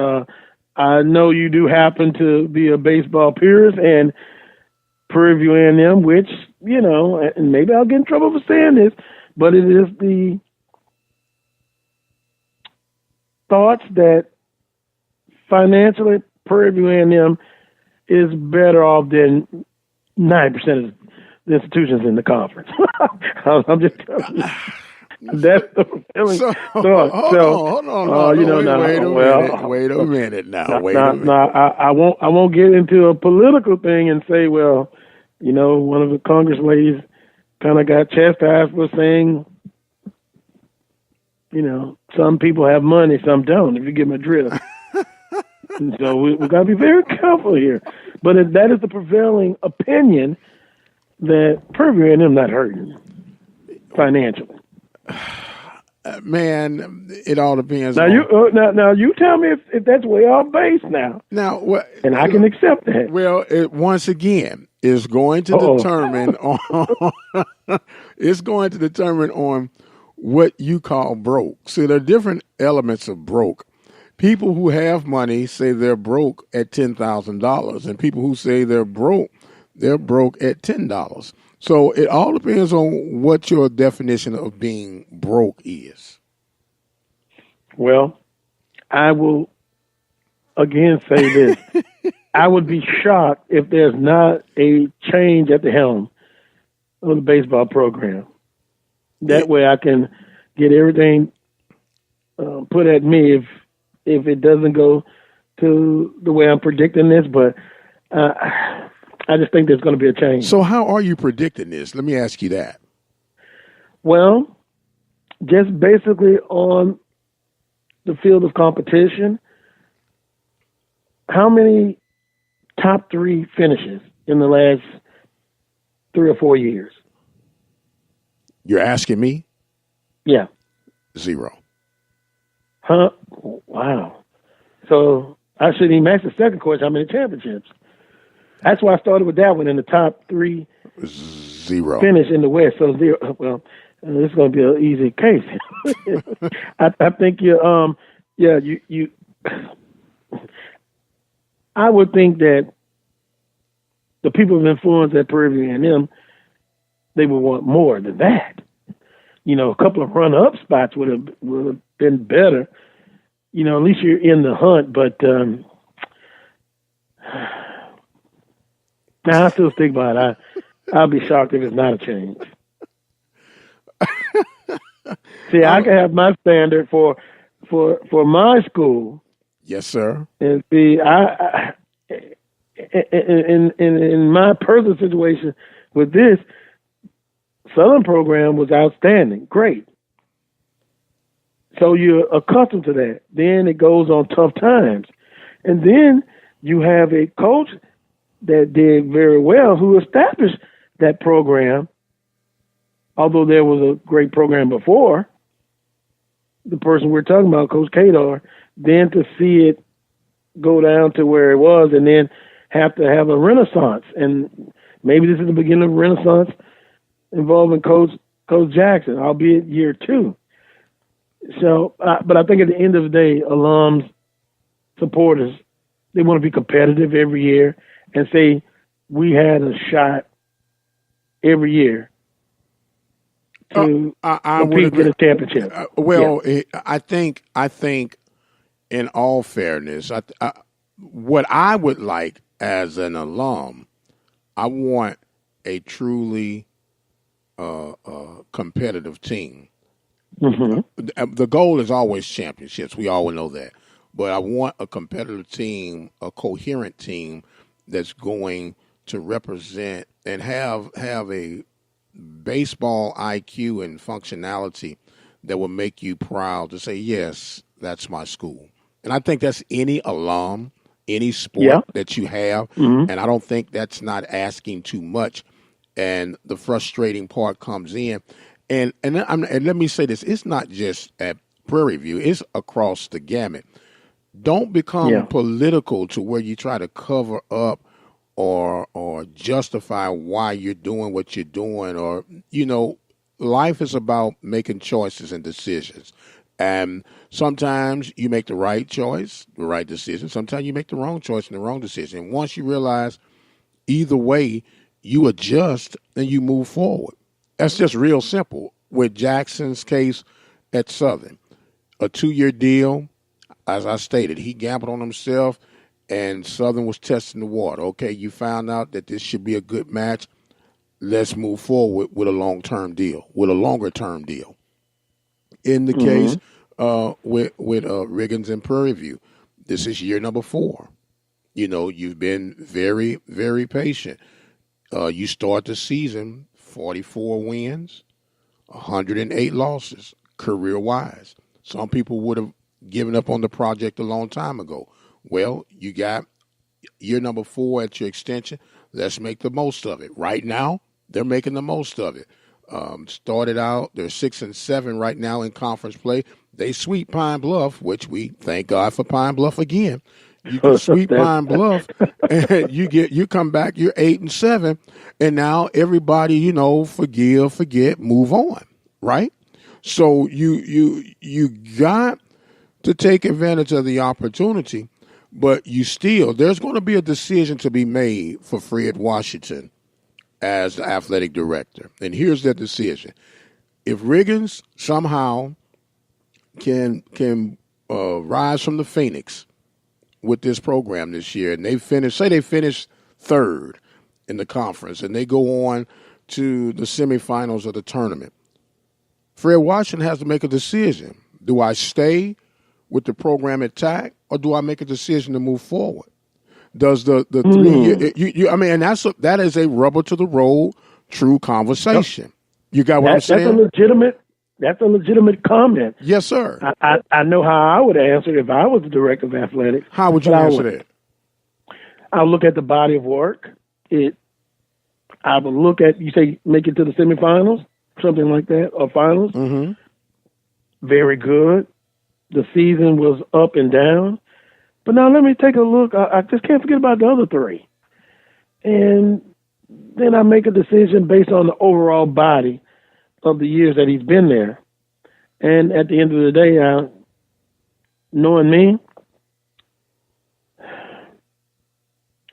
Speaker 1: I know you do happen to be a baseball purist, and Prairie View A&M, which and maybe I'll get in trouble for saying this, but it is the thoughts that financially Prairie View A&M is better off than 9% of the institutions in the conference. I'm just telling you. That's the feeling.
Speaker 2: Hold on. Wait a minute now.
Speaker 1: I won't get into a political thing and say, well, one of the Congress ladies kind of got chastised for saying, some people have money, some don't, if you get my drift. And so we got to be very careful here. But that is the prevailing opinion that Prairie View and them not hurting financially.
Speaker 2: Man, it all depends.
Speaker 1: Now you tell me if that's way off base now.
Speaker 2: Now what?
Speaker 1: And I can accept that.
Speaker 2: Well, once again, it's going to determine on it's going to determine on what you call broke. See, there are different elements of broke. People who have money say they're broke at $10,000, and people who say they're broke at $10. So it all depends on what your definition of being broke is.
Speaker 1: Well, I will again say this. I would be shocked if there's not a change at the helm of the baseball program. That way I can get everything put at me if it doesn't go to the way I'm predicting this. But I just think there's going to be a change.
Speaker 2: So how are you predicting this? Let me ask you that.
Speaker 1: Well, just basically on the field of competition, how many top 3 finishes in the last 3 or 4 years?
Speaker 2: You're asking me?
Speaker 1: Yeah.
Speaker 2: 0.
Speaker 1: Huh? Wow. So I shouldn't even ask the second question, how many championships? That's why I started with that one in the top 3.
Speaker 2: 0.
Speaker 1: Finish in the West. So 0. Well, this is going to be an easy case. I think you. I would think that the people of influence at Prairie View A&M, they would want more than that. A couple of run-up spots would have been better. At least you're in the hunt. But now I still stick by it. I'll be shocked if it's not a change. See, I can have my standard for my school.
Speaker 2: Yes, sir.
Speaker 1: And see, I in my personal situation with this, Southern program was outstanding, great. So you're accustomed to that. Then it goes on tough times, and then you have a coach that did very well who established that program. Although there was a great program before, the person we're talking about, Coach Kadar, then to see it go down to where it was and then have to have a renaissance. And maybe this is the beginning of a renaissance involving Coach Jackson, albeit year 2. So, but I think at the end of the day, alums, supporters, they want to be competitive every year and say, we had a shot every year to compete for the championship.
Speaker 2: I think in all fairness, what I would like as an alum, I want a truly competitive team.
Speaker 1: Mm-hmm.
Speaker 2: The goal is always championships. We all know that. But I want a competitive team, a coherent team that's going to represent and have a baseball IQ and functionality that will make you proud to say, yes, that's my school. And I think that's any alum, any sport that you have.
Speaker 1: Mm-hmm.
Speaker 2: And I don't think that's not asking too much. And the frustrating part comes in. And let me say this, it's not just at Prairie View, it's across the gamut. Don't become political to where you try to cover up or justify why you're doing what you're doing. Or, life is about making choices and decisions. And sometimes you make the right choice, the right decision. Sometimes you make the wrong choice and the wrong decision. And once you realize either way, you adjust and you move forward. That's just real simple. With Jackson's case at Southern, a 2-year deal, as I stated, he gambled on himself and Southern was testing the water. Okay, you found out that this should be a good match. Let's move forward with a long-term deal, with a longer-term deal. In the case with Riggins and Prairie View, this is year number 4. You've been very, very patient. You start the season 44 wins, 108 losses, career-wise. Some people would have given up on the project a long time ago. Well, you got year number 4 at your extension. Let's make the most of it. Right now, they're making the most of it. Started out, they're 6-7 right now in conference play. They sweep Pine Bluff, which we thank God for Pine Bluff again. You can sweep Pine Bluff, and you come back, you're 8-7, and now everybody, forgive, forget, move on, right? So you got to take advantage of the opportunity, but there's going to be a decision to be made for Fred Washington as the athletic director. And here's that decision. If Riggins somehow can rise from the Phoenix with this program this year, and they finish 3rd in the conference, and they go on to the semifinals of the tournament, Fred Washington has to make a decision. Do I stay with the program intact, or do I make a decision to move forward? Does the 3 year? And that is a rubber to the road, true conversation. You got what I'm saying?
Speaker 1: That's a legitimate comment.
Speaker 2: Yes, sir.
Speaker 1: I know how I would answer it if I was the director of athletics.
Speaker 2: How would you answer that?
Speaker 1: I'll look at the body of work. I would look at, you say, make it to the semifinals, something like that, or finals.
Speaker 2: Mm-hmm.
Speaker 1: Very good. The season was up and down. But now let me take a look. I just can't forget about the other 3. And then I make a decision based on the overall body of the years that he's been there. And at the end of the day, knowing me,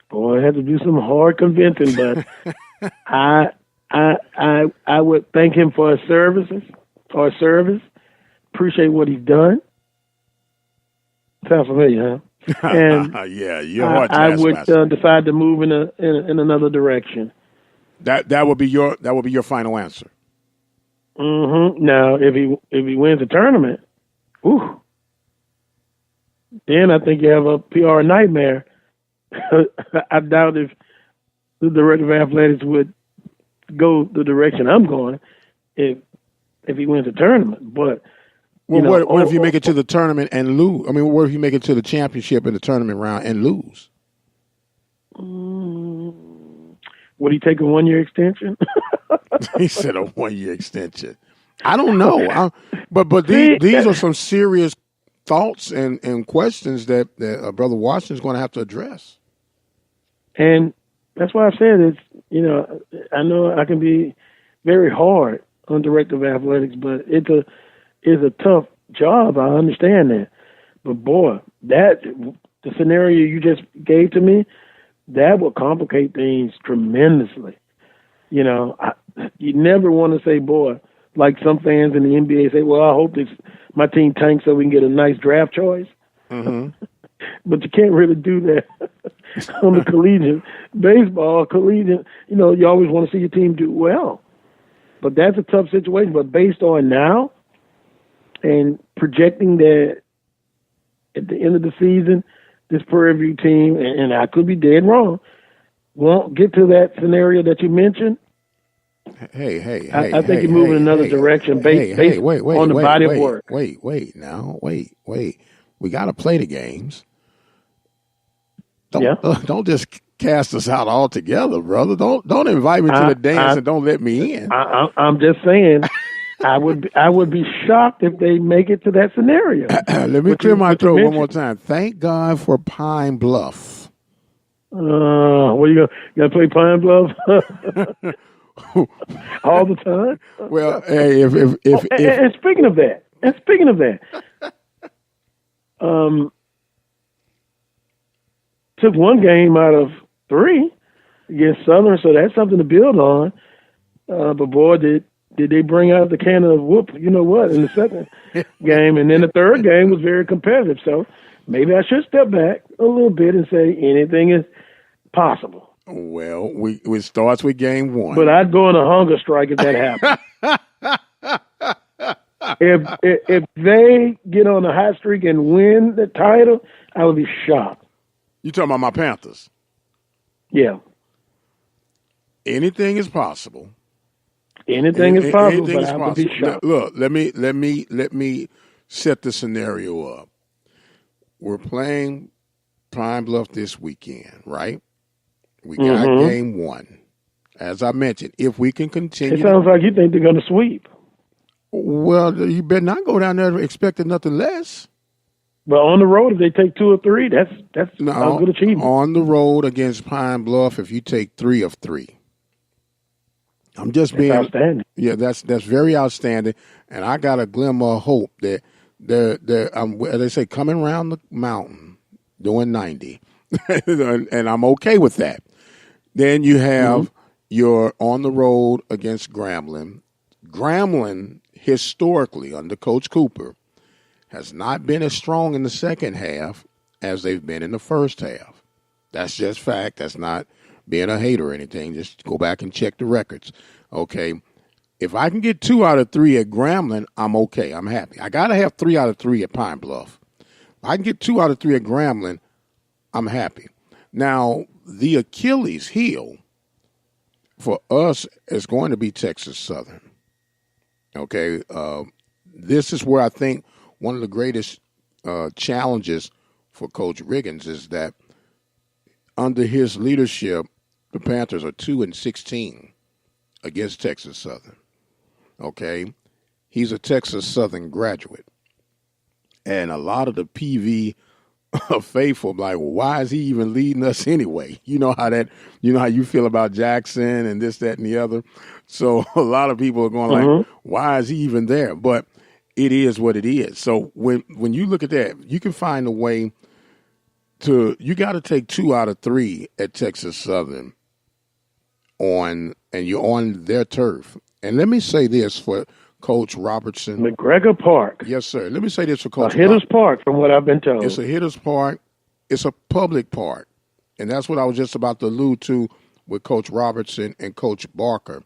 Speaker 1: boy, I had to do some hard convincing, but I would thank him for his services or service. Appreciate what he's done. Sounds familiar, huh? And
Speaker 2: yeah, you're hard to
Speaker 1: I would decide to move in another direction.
Speaker 2: That would be your final answer.
Speaker 1: Mm-hmm. Now, if he wins the tournament, then I think you have a PR nightmare. I doubt if the director of athletics would go the direction I'm going if he wins the tournament. But
Speaker 2: what if you make it to the tournament and lose? I mean, what if you make it to the championship in the tournament round and lose?
Speaker 1: Would he take a 1-year extension?
Speaker 2: He said a 1-year extension. I don't know. But these are some serious thoughts and questions that Brother Washington's going to have to address.
Speaker 1: And that's why I said I know I can be very hard on director of athletics, but it's a tough job. I understand that. But boy, the scenario you just gave to me, that will complicate things tremendously. You never want to say, boy, like some fans in the NBA say, well, I hope my team tanks so we can get a nice draft choice.
Speaker 2: Mm-hmm.
Speaker 1: But you can't really do that on the collegiate baseball. You always want to see your team do well. But that's a tough situation. But based on now and projecting that at the end of the season, this Prairie View team, and I could be dead wrong, won't get to that scenario that you mentioned. I think you're moving in another direction based on the body of work.
Speaker 2: Wait. We got to play the games. Don't just cast us out altogether, brother. Don't invite me to the dance and don't let me in.
Speaker 1: I'm just saying, I would be shocked if they make it to that scenario.
Speaker 2: Let me clear my throat one more time. Thank God for Pine Bluff.
Speaker 1: What you gonna play Pine Bluff all the time?
Speaker 2: Well, hey, if
Speaker 1: and speaking of that, took one game out of 3 against Southern, so that's something to build on. But boy, did they bring out the can of whoop, you know what, in the second game. And then the third game was very competitive. So maybe I should step back a little bit and say anything is possible.
Speaker 2: Well, it starts with game 1.
Speaker 1: But I'd go on a hunger strike if that happened. If they get on a hot streak and win the title, I would be shocked.
Speaker 2: You talking about my Panthers?
Speaker 1: Yeah.
Speaker 2: Anything is possible.
Speaker 1: Anything is possible, but I would be shocked.
Speaker 2: Now, look, let me set the scenario up. We're playing Pine Bluff this weekend, right? We got game 1. As I mentioned, if we can continue.
Speaker 1: It sounds like you think they're going to sweep.
Speaker 2: Well, you better not go down there expecting nothing less.
Speaker 1: Well, on the road, if they take 2 or 3, that's a good achievement.
Speaker 2: On the road against Pine Bluff, if you take 3 of 3. I'm just being
Speaker 1: outstanding.
Speaker 2: Yeah, that's very outstanding, and I got a glimmer of hope that they're as they say, coming around the mountain doing 90, and I'm okay with that. Then you have your on the road against Grambling. Grambling historically under Coach Cooper has not been as strong in the second half as they've been in the first half. That's just fact. That's not being a hater or anything. Just go back and check the records. Okay. If I can get 2 out of 3 at Grambling, I'm okay. I'm happy. I got to have 3 out of 3 at Pine Bluff. If I can get 2 out of 3 at Grambling, I'm happy. Now, the Achilles heel for us is going to be Texas Southern. Okay. This is where I think one of the greatest challenges for Coach Riggins is that under his leadership, the Panthers are 2-16 against Texas Southern. Okay, he's a Texas Southern graduate, and a lot of the PV faithful like, well, why is he even leading us anyway? You know how you feel about Jackson and this, that, and the other. So a lot of people are going like, why is he even there? But it is what it is. So when you look at that, you can find a way to. You got to take 2 out of 3 at Texas Southern and you're on their turf. And let me say this for Coach Robertson.
Speaker 1: McGregor Park.
Speaker 2: Yes, sir. Let me say this for Coach
Speaker 1: A hitter's park, from what I've been told.
Speaker 2: It's a hitter's park. It's a public park. And that's what I was just about to allude to with Coach Robertson and Coach Barker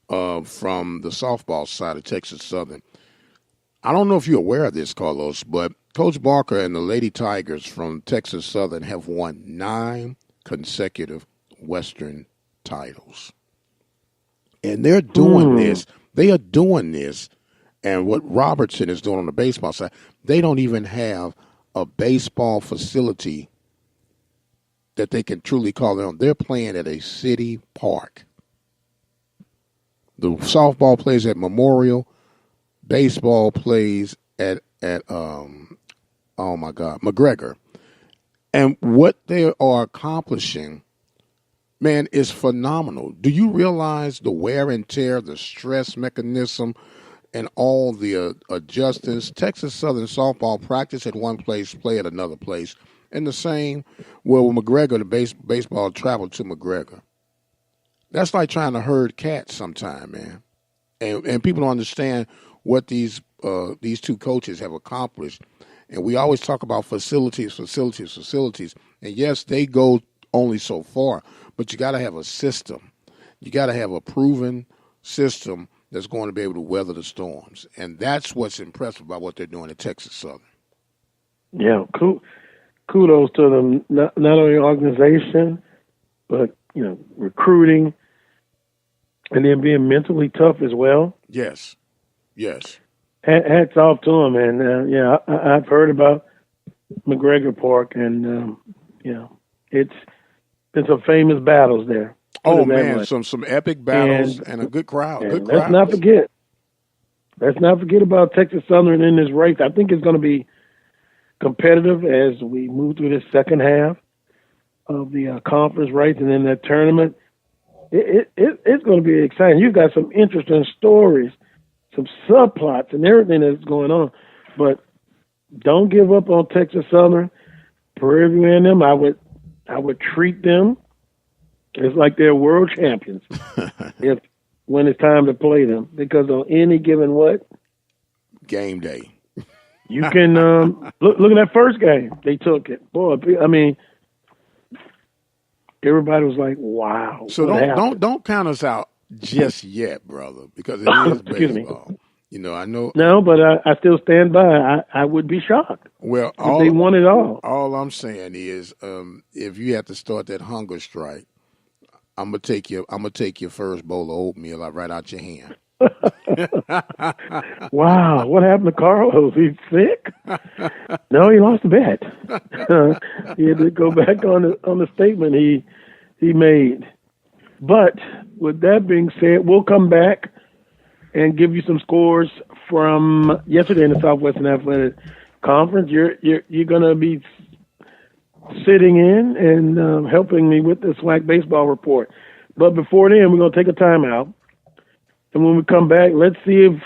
Speaker 2: from the softball side of Texas Southern. I don't know if you're aware of this, Carlos, but Coach Barker and the Lady Tigers from Texas Southern have won 9 consecutive Western titles. And they're doing this. They are doing this. And what Robertson is doing on the baseball side, they don't even have a baseball facility that they can truly call their own. They're playing at a city park. The softball plays at Memorial. Baseball plays at McGregor. And what they are accomplishing, man, is phenomenal. Do you realize the wear and tear, the stress mechanism, and all the adjustments? Texas Southern softball practice at one place, play at another place. And the same, well, with McGregor, the baseball traveled to McGregor. That's like trying to herd cats sometime, man. And people don't understand what these 2 coaches have accomplished. And we always talk about facilities. And yes, they go only so far, but you got to have a system. You got to have a proven system that's going to be able to weather the storms. And that's what's impressive about what they're doing at Texas Southern.
Speaker 1: Yeah, kudos to them, not only organization, but, recruiting, and then being mentally tough as well.
Speaker 2: Yes.
Speaker 1: Hats off to them, man. I've heard about McGregor Park, and, it's been some famous battles there.
Speaker 2: Oh, man, some epic battles and a good crowd.
Speaker 1: Let's not forget about Texas Southern in this race. I think it's going to be competitive as we move through this second half of the conference race and then that tournament. It's going to be exciting. You've got some interesting stories, some subplots, and everything that's going on. But don't give up on Texas Southern. Prairie View and them, I would treat them as like they're world champions when it's time to play them. Because on any given
Speaker 2: game day,
Speaker 1: you can look at that first game. They took it. Boy, I mean, everybody was like, "Wow!"
Speaker 2: So don't count us out just yet, brother, because it is baseball. I know.
Speaker 1: No, but I still stand by. I would be shocked.
Speaker 2: Well,
Speaker 1: if they won it all.
Speaker 2: All I'm saying is, if you have to start that hunger strike, I'm gonna take your first bowl of oatmeal right out your hand.
Speaker 1: Wow, what happened to Carlos? He's sick? No, he lost the bet. He had to go back on the statement he made. But with that being said, we'll come back and give you some scores from yesterday in the Southwestern Athletic Conference. You're going to be sitting in and helping me with the SWAC baseball report. But before then, we're going to take a timeout. And when we come back, let's see if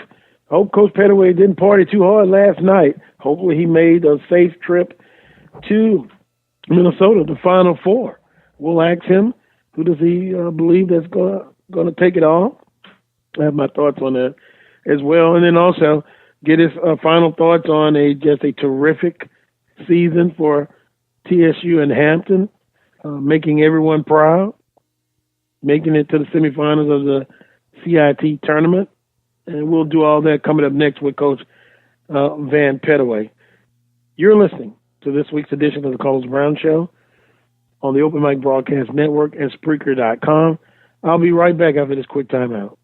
Speaker 1: hope Coach Pettaway didn't party too hard last night. Hopefully he made a safe trip to Minnesota, the Final Four. We'll ask him, who does he believe that's going to take it all? I have my thoughts on that as well. And then also get his final thoughts on just a terrific season for TSU and Hampton, making everyone proud, making it to the semifinals of the CIT tournament. And we'll do all that coming up next with Coach Van Pettaway. You're listening to this week's edition of the Carlos Brown Show on the Open Mic Broadcast Network and Spreaker.com. I'll be right back after this quick timeout.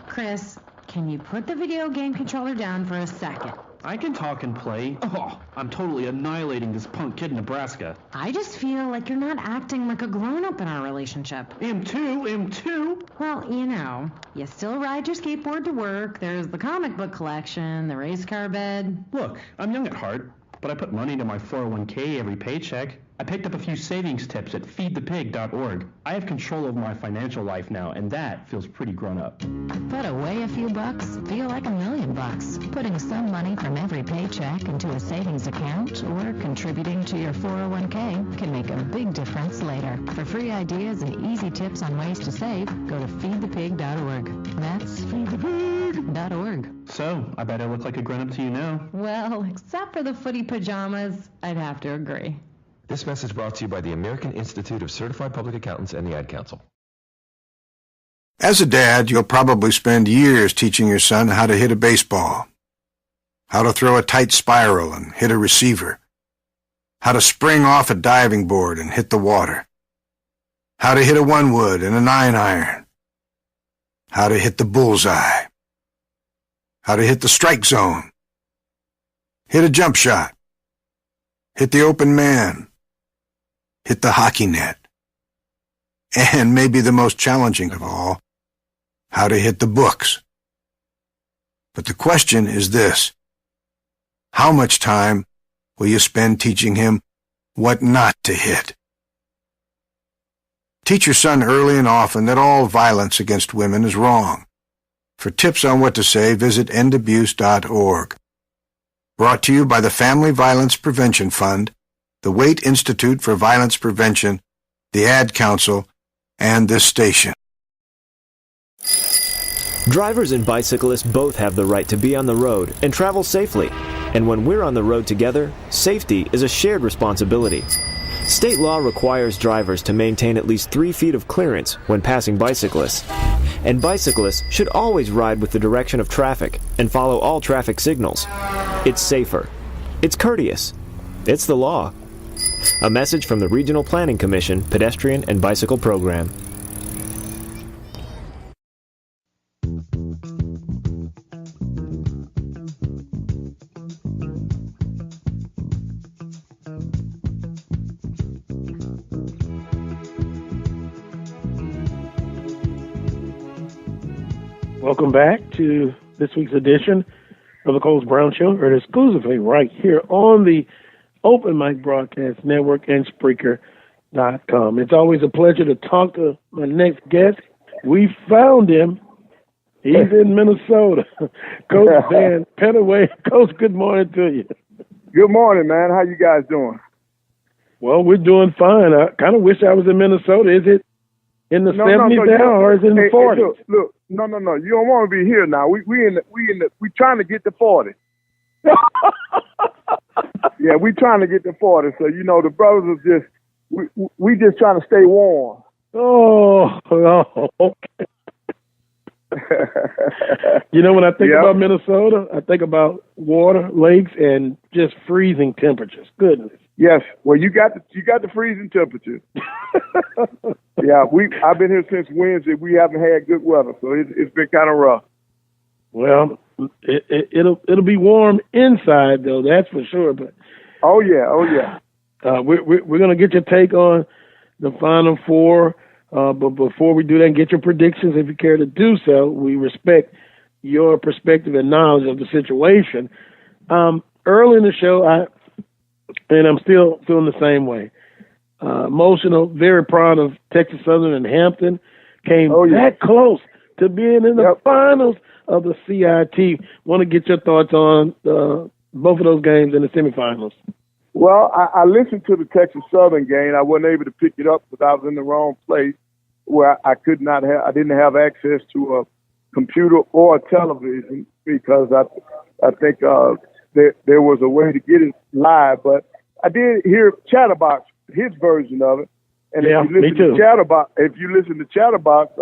Speaker 6: Chris, can you put the video game controller down for a second?
Speaker 7: I can talk and play. Oh, I'm totally annihilating this punk kid in Nebraska.
Speaker 6: I just feel like you're not acting like a grown-up in our relationship.
Speaker 7: Am too.
Speaker 6: Well, you still ride your skateboard to work, there's the comic book collection, the race car bed.
Speaker 7: Look, I'm young at heart, but I put money into my 401k every paycheck. I picked up a few savings tips at feedthepig.org. I have control of my financial life now, and that feels pretty grown up.
Speaker 6: Put away a few bucks, feel like $1 million. Putting some money from every paycheck into a savings account or contributing to your 401k can make a big difference later. For free ideas and easy tips on ways to save, go to feedthepig.org. That's feedthepig.org.
Speaker 7: So, I bet I look like a grown-up to you now.
Speaker 6: Well, except for the footy pajamas, I'd have to agree.
Speaker 8: This message brought to you by the American Institute of Certified Public Accountants and the Ad Council.
Speaker 14: As a dad, you'll probably spend years teaching your son how to hit a baseball, how to throw a tight spiral and hit a receiver, how to spring off a diving board and hit the water, how to hit a 1-wood and a 9-iron, how to hit the bullseye, how to hit the strike zone, hit a jump shot, hit the open man, hit the hockey net, and maybe the most challenging of all, how to hit the books. But the question is this: how much time will you spend teaching him what not to hit? Teach your son early and often that all violence against women is wrong. For tips on what to say, visit endabuse.org. Brought to you by the Family Violence Prevention Fund, the Waite Institute for Violence Prevention, the Ad Council, and this station.
Speaker 10: Drivers and bicyclists both have the right to be on the road and travel safely. And when we're on the road together, safety is a shared responsibility. State law requires drivers to maintain at least 3 feet of clearance when passing bicyclists. And bicyclists should always ride with the direction of traffic and follow all traffic signals. It's safer. It's courteous. It's the law. A message from the Regional Planning Commission Pedestrian and Bicycle Program.
Speaker 1: Welcome back to this week's edition of the Carlos Brown Show, heard exclusively right here on the Open Mic Broadcast Network and Spreaker.com. It's always a pleasure to talk to my next guest. We found him. He's in Minnesota. Coach Van Pettaway. Coach, good morning to you.
Speaker 15: Good morning, man. How you guys doing?
Speaker 1: Well, we're doing fine. I kind of wish I was in Minnesota. Is it in the 70s now, or is it in the 40s?
Speaker 15: Look, no. You don't want to be here now. We trying to get to 40. Yeah, we trying to get to 40. So the brothers are just we just trying to stay warm.
Speaker 1: Oh, okay. When I think about Minnesota, I think about water, lakes, and just freezing temperatures. Goodness.
Speaker 15: Yes. Well, you got the freezing temperature. Yeah, I've been here since Wednesday. We haven't had good weather, so it's been kind of rough.
Speaker 1: Well, it'll be warm inside though, that's for sure. But
Speaker 15: oh yeah.
Speaker 1: We're gonna get your take on the Final Four, but before we do that, get your predictions if you care to do so. We respect your perspective and knowledge of the situation. Early in the show, I'm still feeling the same way. Emotional, very proud of Texas Southern and Hampton. Came that close to being in the finals of the CIT. Want to get your thoughts on both of those games in the semifinals.
Speaker 15: Well, I listened to the Texas Southern game. I wasn't able to pick it up because I was in the wrong place where I didn't have access to a computer or a television because I think there was a way to get it live. But I did hear Chatterbox, his version of it. And if you listen to Chatterbox,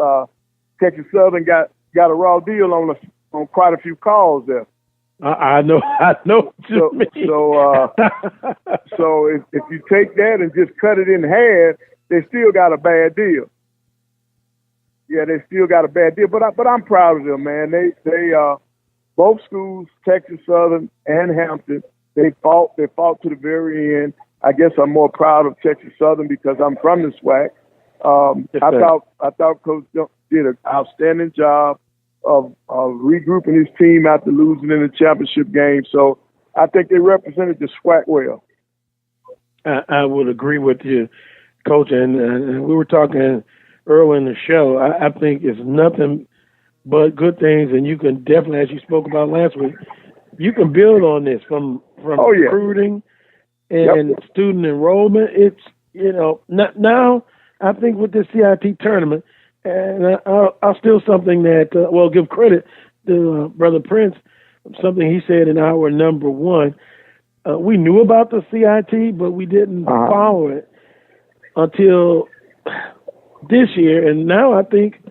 Speaker 15: Texas Southern got a raw deal on quite a few calls there.
Speaker 1: I know.
Speaker 15: So if you take that and just cut it in half, they still got a bad deal. Yeah, they still got a bad deal. But I'm proud of them, man. They both schools, Texas Southern and Hampton, they fought to the very end. I guess I'm more proud of Texas Southern because I'm from the SWAC. I thought Coach did an outstanding job of regrouping his team after losing in the championship game. So I think they represented the SWAC well.
Speaker 1: I would agree with you, Coach. And we were talking earlier in the show. I think it's nothing but good things, and you can definitely, as you spoke about last week, you can build on this from recruiting and student enrollment. It's now I think with this CIT tournament. And I'll steal something that, give credit to Brother Prince, something he said in our number one. We knew about the CIT, but we didn't follow it until this year. And now I think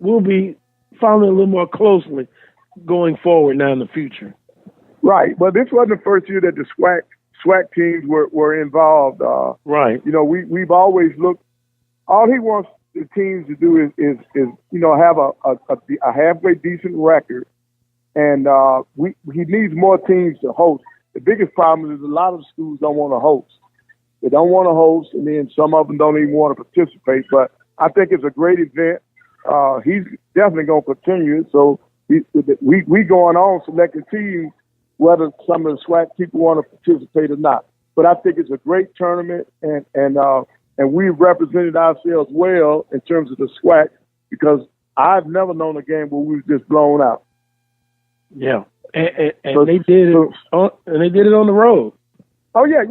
Speaker 1: we'll be following it a little more closely going forward now in the future.
Speaker 15: Right. Well, this wasn't the first year that the SWAC teams were involved.
Speaker 1: Right.
Speaker 15: We've always looked, all he wants the teams to do is have a halfway decent record, and he needs more teams to host. The biggest problem is a lot of schools don't want to host. They don't want to host, and then some of them don't even want to participate. But I think it's a great event. He's definitely going to continue it. So we going on selecting teams, whether some of the SWAC people want to participate or not. But I think it's a great tournament, and we've represented ourselves well in terms of the SWAC because I've never known a game where we was just blown out.
Speaker 1: Yeah, and they did it. And they did it on the road.
Speaker 15: Oh yeah,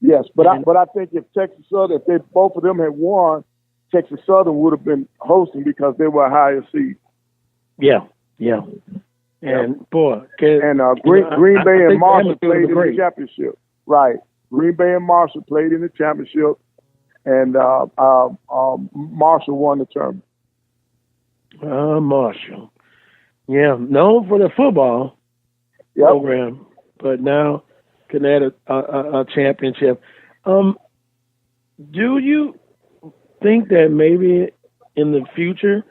Speaker 15: yes. But I think if Texas Southern, if both of them had won, Texas Southern would have been hosting because they were a higher seed.
Speaker 1: Yeah. And boy,
Speaker 15: Green Bay and Marshall played in the championship. Right. Green Bay and Marshall played in the championship, and Marshall won the tournament.
Speaker 1: Marshall. Yeah, known for the football program, but now can add a championship. Do you think that maybe in the future,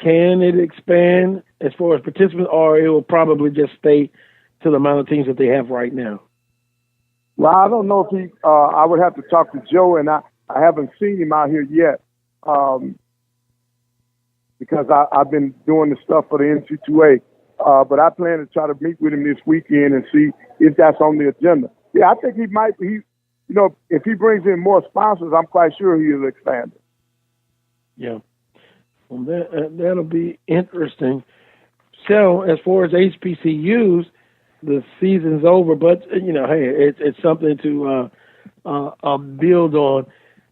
Speaker 1: can it expand as far as participants, or it will probably just stay to the amount of teams that they have right now?
Speaker 15: Well, I don't know if I would have to talk to Joe, and I haven't seen him out here yet because I've been doing the stuff for the NC2A. But I plan to try to meet with him this weekend and see if that's on the agenda. Yeah, I think he might be. If he brings in more sponsors, I'm quite sure he'll expand it.
Speaker 1: Yeah. Well, that'll be interesting. So, as far as HBCUs, the season's over, but hey, it's something to build on.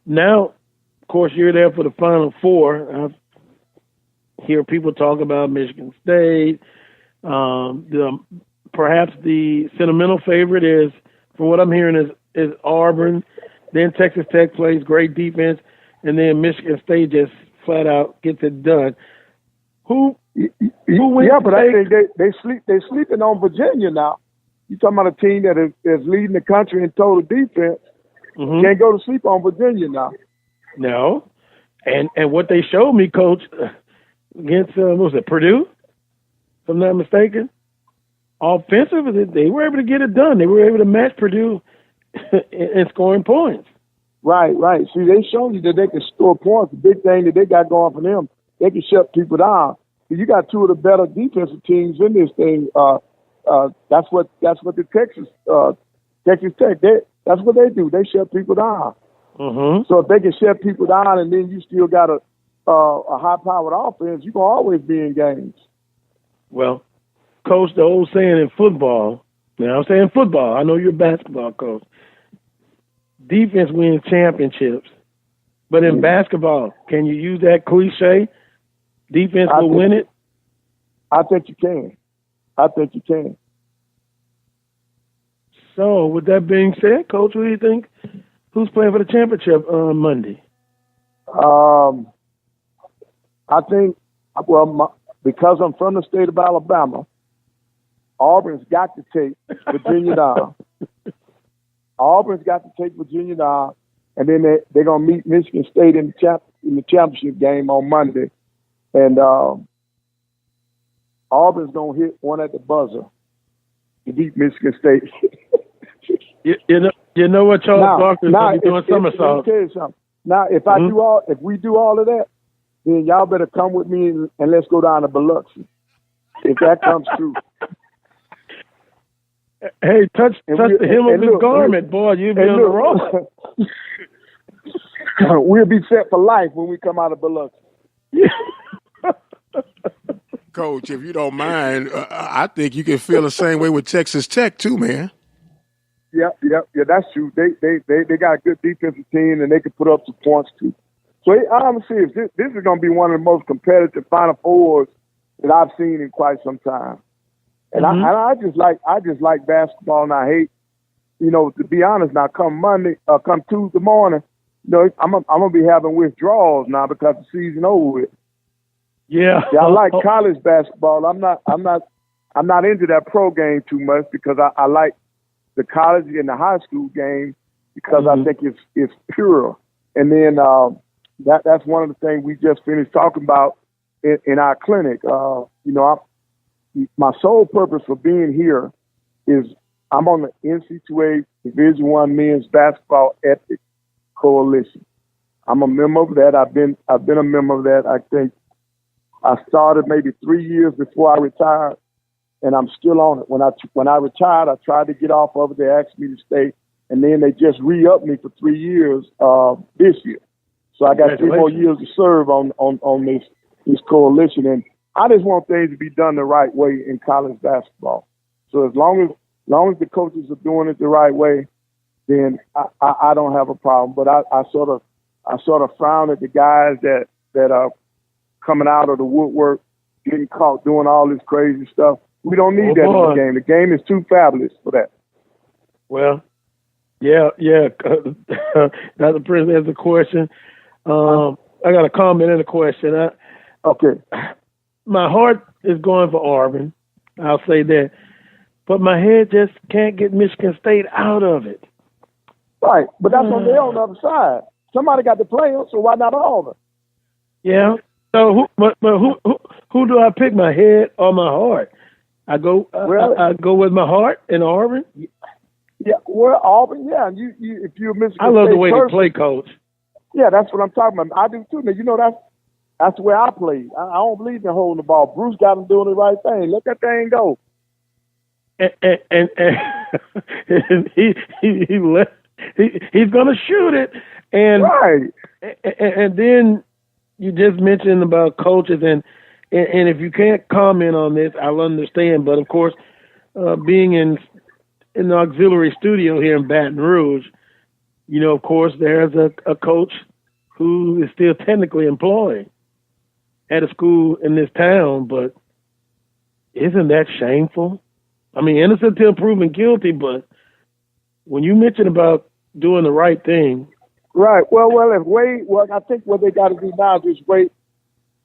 Speaker 1: Now, of course, you're there for the Final Four. I hear people talk about Michigan State. Perhaps the sentimental favorite is, from what I'm hearing, is Auburn. Then Texas Tech plays great defense, and then Michigan State just flat out gets it done. Who wins?
Speaker 15: Yeah, but I think they sleeping on Virginia now. You talking about a team that is leading the country in total defense.
Speaker 1: Mm-hmm.
Speaker 15: Can't go to sleep on Virginia now.
Speaker 1: No. And what they showed me, Coach, against, what was it, Purdue, if I'm not mistaken, offensively, they were able to get it done. They were able to match Purdue in scoring points.
Speaker 15: Right. See, they showed you that they can score points. The big thing that they got going for them, they can shut people down. You got two of the better defensive teams in this thing. That's what the Texas Tech, that's what they do. They shut people down.
Speaker 1: Mm-hmm.
Speaker 15: So if they can shut people down and then you still got a high-powered offense, you're going to always be in games.
Speaker 1: Well, Coach, the old saying in football, now I'm saying football, I know you're a basketball coach, defense wins championships. But in basketball, can you use that cliche? Defense will win it?
Speaker 15: I think you can.
Speaker 1: So, with that being said, Coach, what do you think? Who's playing for the championship on Monday?
Speaker 15: I think, because I'm from the state of Alabama, Auburn's got to take Virginia down. Auburn's got to take Virginia down, and then they're going to meet Michigan State in the championship game on Monday. And Auburn's going to hit one at the buzzer to beat Michigan State.
Speaker 1: You know what, Charles Barkley's going to be doing somersaults.
Speaker 15: Now, if we do all of that, then y'all better come with me and let's go down to Biloxi. If that comes true.
Speaker 1: Hey, touch the hem of his garment, boy. You'll be on the road.
Speaker 15: We'll be set for life when we come out of Biloxi.
Speaker 2: Coach, if you don't mind, I think you can feel the same way with Texas Tech too, man.
Speaker 15: Yeah, that's true. They got a good defensive team, and they can put up some points too. So I'm serious. This is going to be one of the most competitive Final Fours that I've seen in quite some time. And I just like basketball, and I hate, to be honest. Now, come Tuesday morning, I'm gonna be having withdrawals now because the season over with.
Speaker 1: Yeah,
Speaker 15: I like college basketball. I'm not into that pro game too much because I like the college and the high school game because I think it's pure. And then that's one of the things we just finished talking about in our clinic. My sole purpose for being here is I'm on the NC2A Division I Men's Basketball Ethics Coalition. I'm a member of that. I've been a member of that. I think I started maybe 3 years before I retired, and I'm still on it. When I retired, I tried to get off of it. They asked me to stay, and then they just re-upped me for 3 years this year. So I got 3 more years to serve on this coalition, and I just want things to be done the right way in college basketball. So as long as the coaches are doing it the right way, then I don't have a problem. But I sort of frown at the guys that are coming out of the woodwork, getting caught doing all this crazy stuff. We don't need that in the game. The game is too fabulous for that.
Speaker 1: Well, yeah. Dr. Prince has a question. I got a comment and a question.
Speaker 15: Okay.
Speaker 1: My heart is going for Auburn. I'll say that. But my head just can't get Michigan State out of it.
Speaker 15: Right. But that's on the other side. Somebody got to play them, so why not Auburn?
Speaker 1: Yeah. So who do I pick, my head or my heart? I go with my heart in Auburn.
Speaker 15: Yeah, well, Auburn. Yeah, you if you're Michigan
Speaker 1: I love
Speaker 15: State
Speaker 1: the way
Speaker 15: person,
Speaker 1: they play, Coach.
Speaker 15: Yeah, that's what I'm talking about. I do too. Now that's the way I played. I don't believe in holding the ball. Bruce got him doing the right thing. Let that thing go.
Speaker 1: And he's gonna shoot it. And
Speaker 15: right.
Speaker 1: And then you just mentioned about coaches, and if you can't comment on this, I'll understand. But of course, being in the auxiliary studio here in Baton Rouge, of course, there's a coach who is still technically employed at a school in this town. But isn't that shameful? I mean, innocent till proven guilty, but when you mention about doing the right thing.
Speaker 15: Right. Well, I think what they got to do now is just wait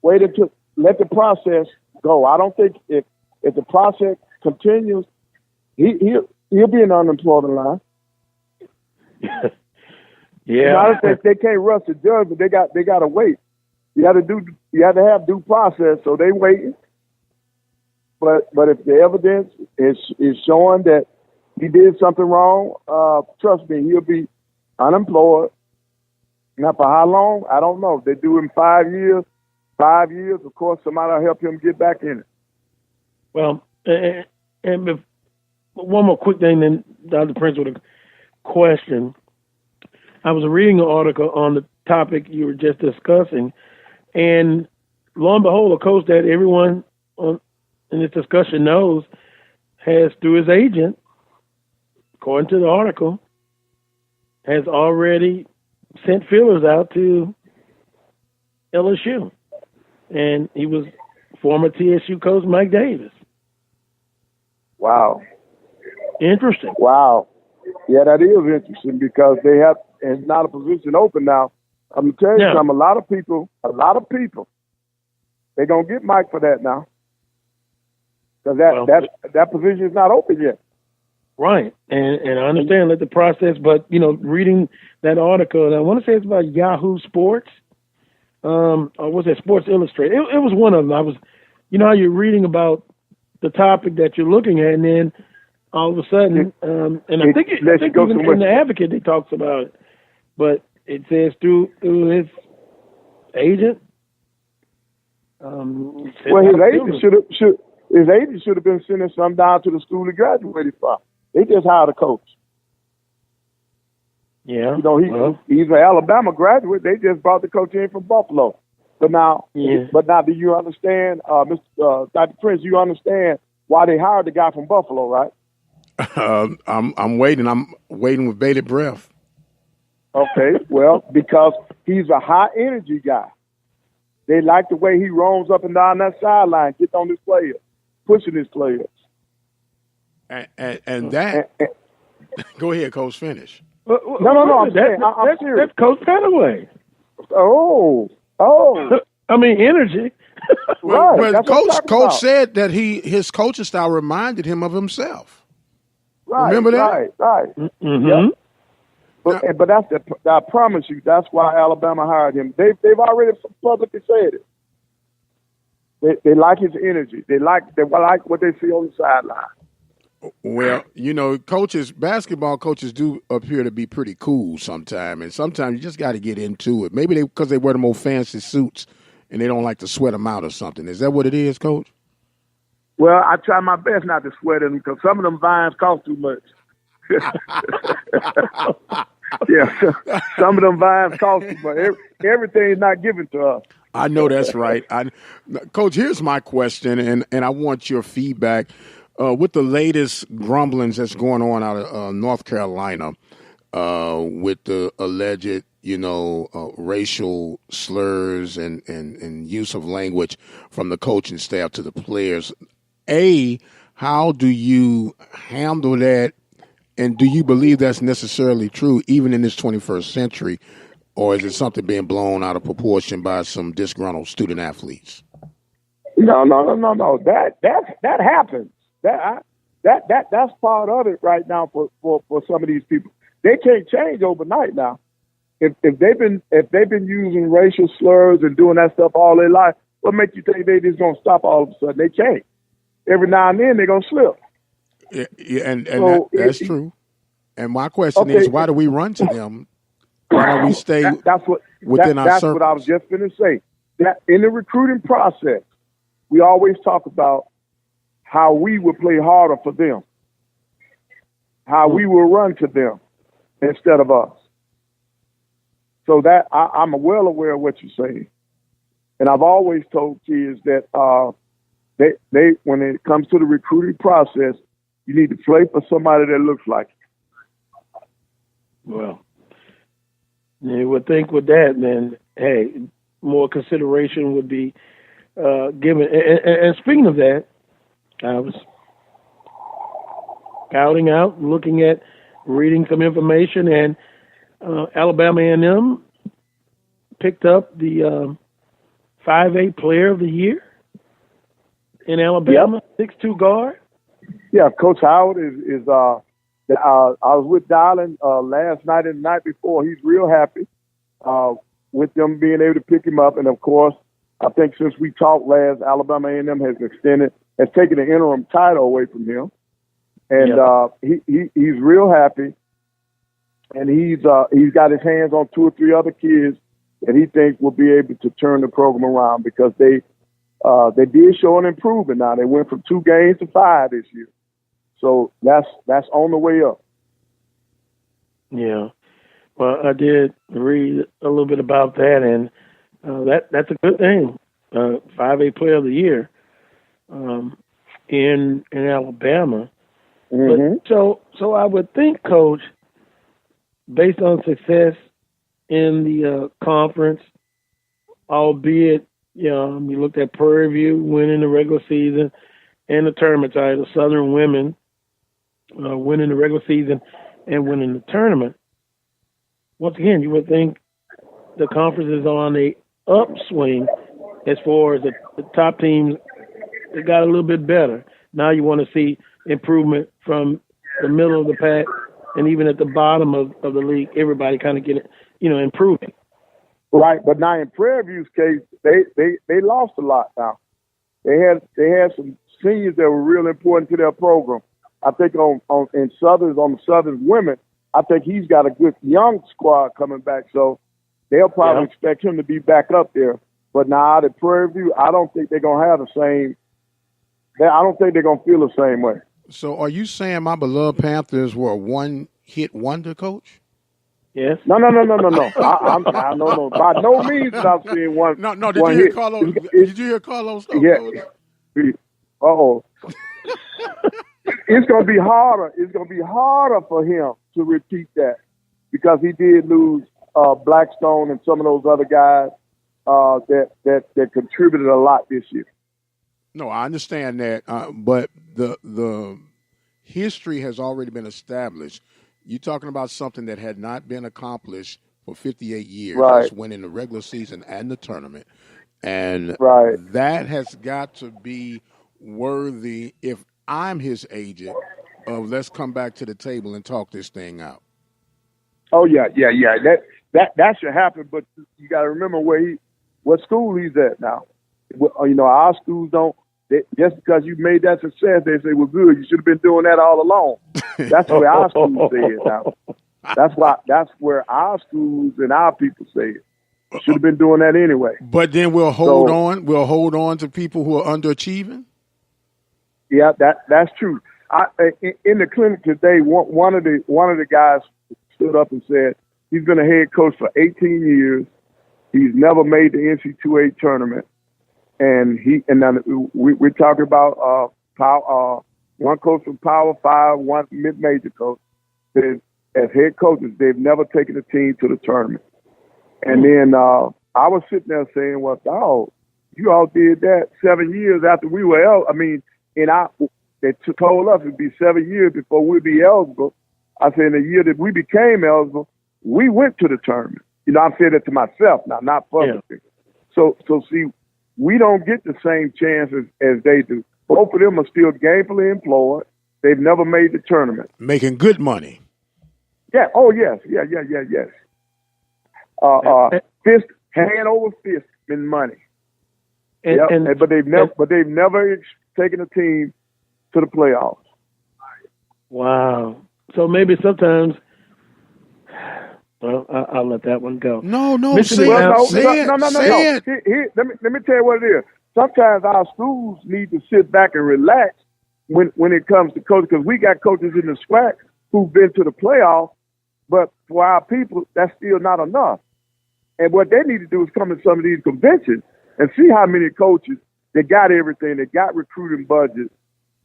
Speaker 15: until let the process go. I don't think if the process continues, He'll be in unemployment line.
Speaker 1: Yeah.
Speaker 15: Not that they can't rush the judge, but they got to wait. You have to have due process, so they waiting. But if the evidence is showing that he did something wrong, trust me, he'll be unemployed. Now, for how long? I don't know. They do him 5 years. 5 years, of course, somebody will help him get back in it.
Speaker 1: Well, and one more quick thing, then Dr. Prince with a question. I was reading an article on the topic you were just discussing, and lo and behold, a coach that everyone in this discussion knows has, through his agent, according to the article, has already sent feelers out to LSU. And he was former TSU coach Mike Davis.
Speaker 15: Wow.
Speaker 1: Interesting.
Speaker 15: Wow. Yeah, that is interesting because it's not a position open now. I'm going to tell you something, a lot of people, they're going to get Mike for that now. Because that position is not open yet.
Speaker 1: Right. And I understand that the process, but, reading that article, and I want to say it's about Yahoo Sports, or was it Sports Illustrated? It was one of them. I was, how you're reading about the topic that you're looking at, and then all of a sudden, and I think even in the Advocate, it talks about it, but it says through his agent.
Speaker 15: Well, his agent should have been sending some down to the school he graduated from. They just hired a coach.
Speaker 1: Yeah.
Speaker 15: He's an Alabama graduate. They just brought the coach in from Buffalo. But now, do you understand, Dr. Prince? You understand why they hired the guy from Buffalo, right?
Speaker 2: I'm waiting. I'm waiting with bated breath.
Speaker 15: Okay, well, because he's a high energy guy. They like the way he roams up and down that sideline, gets on his players, pushing his players.
Speaker 2: And that. Go ahead, Coach. Finish.
Speaker 15: No. I'm serious.
Speaker 1: That's Coach Petaway.
Speaker 15: Oh.
Speaker 1: I mean, energy.
Speaker 15: Right.
Speaker 2: Coach said that his coaching style reminded him of himself.
Speaker 15: Right.
Speaker 2: Remember that?
Speaker 15: Right.
Speaker 1: Mm-hmm.
Speaker 15: Yep. But I promise you, that's why Alabama hired him. They've already publicly said it. They like his energy. They like what they see on the sideline.
Speaker 2: Well, basketball coaches do appear to be pretty cool sometimes, and sometimes you just got to get into it. Maybe because they wear the more fancy suits and they don't like to sweat them out or something. Is that what it is, Coach?
Speaker 15: Well, I try my best not to sweat them because some of them vines cost too much. Yeah, some of them vines cost too much. Everything's not given to us.
Speaker 2: I know that's right. Coach, here's my question, and I want your feedback. With the latest grumblings that's going on out of North Carolina, with the alleged, racial slurs and use of language from the coaching staff to the players, how do you handle that? And do you believe that's necessarily true, even in this 21st century, or is it something being blown out of proportion by some disgruntled student athletes?
Speaker 15: No. That happens. That's part of it right now for some of these people. They can't change overnight now. If they've been using racial slurs and doing that stuff all their life, what makes you think they just gonna stop all of a sudden? They can't. Every now and then they're gonna slip.
Speaker 2: Yeah, and that's true. And my question is, why do we run to them? Why don't we stay within our circles?
Speaker 15: That's what I was just going to say. That in the recruiting process, we always talk about how we will play harder for them, how we will run to them instead of us. So that I'm well aware of what you're saying, and I've always told kids that they when it comes to the recruiting process, you need to play for somebody that looks like you.
Speaker 1: Well, you would think with that, then, hey, more consideration would be given. And speaking of that, I was scouting out, looking at, reading some information, and Alabama A&M picked up the 5A Player of the Year in Alabama, 6'2" guard.
Speaker 15: Yeah, Coach Howard is I was with Dylan last night and the night before. He's real happy with them being able to pick him up. And, of course, I think since we talked last, Alabama A&M has taken the interim title away from him. And he's real happy. And he's got his hands on 2 or 3 other kids that he thinks will be able to turn the program around because they did show an improvement now. They went from 2 games to 5 this year. So that's on the way up.
Speaker 1: Yeah. Well, I did read a little bit about that, and that's a good thing. 5A Player of the Year in Alabama.
Speaker 15: Mm-hmm.
Speaker 1: But, so I would think, Coach, based on success in the conference, albeit, you looked at Prairie View winning the regular season and the tournament title, Southern women winning the regular season and winning the tournament. Once again, you would think the conference is on a upswing as far as the top teams. It got a little bit better. Now you want to see improvement from the middle of the pack and even at the bottom of the league, everybody kind of get it, improving.
Speaker 15: Right, but now in Prairie View's case, they lost a lot now. They had some seniors that were real important to their program. I think on the Southern women, I think he's got a good young squad coming back, so they'll probably expect him to be back up there. But now out at Prairie View, I don't think they're gonna have the same. I don't think they're gonna feel the same way.
Speaker 2: So, are you saying my beloved Panthers were a one-hit wonder, Coach?
Speaker 1: Yes.
Speaker 15: No. I no. By no means did I see one.
Speaker 2: No. Did you hear Carlos?
Speaker 15: Yeah. Uh-oh. It's gonna be harder. It's gonna be harder for him to repeat that because he did lose Blackstone and some of those other guys that contributed a lot this year.
Speaker 2: No, I understand that, but the history has already been established. You're talking about something that had not been accomplished for 58 years.
Speaker 15: Right.
Speaker 2: That's winning the regular season and the tournament. And
Speaker 15: right.
Speaker 2: that has got to be worthy, if I'm his agent, of let's come back to the table and talk this thing out.
Speaker 15: Oh, yeah. That should happen, but you got to remember what school he's at now. Our schools don't. Just because you made that success, they say, well, good, you should have been doing that all along. That's where our schools say it now. That's where our schools and our people say it. Should have been doing that anyway.
Speaker 2: But then we'll hold on. We'll hold on to people who are underachieving.
Speaker 15: Yeah, that's true. In the clinic today, one of the guys stood up and said he's been a head coach for 18 years. He's never made the NC2A tournament. And we're talking about one coach from Power 5, one mid-major coach. As head coaches, they've never taken a team to the tournament. And then I was sitting there saying, well, dog, you all did that 7 years after we were they told us it'd be 7 years before we'd be eligible. I said, in the year that we became eligible, we went to the tournament. I'm saying that to myself now, not publicly. Yeah. So see, we don't get the same chances as they do. Both of them are still gainfully employed. They've never made the tournament.
Speaker 2: Making good money.
Speaker 15: Yeah. Oh, yes. Yeah. Fist, hand over fist in money. But they've never taken a team to the playoffs.
Speaker 1: Wow. So maybe sometimes. Well, I'll let that one go.
Speaker 2: No.
Speaker 1: Say
Speaker 15: it. Here, let me tell you what it is. Sometimes our schools need to sit back and relax when it comes to coaching, because we got coaches in the SWAC who've been to the playoffs, but for our people, that's still not enough. And what they need to do is come to some of these conventions and see how many coaches that got everything, that got recruiting budgets,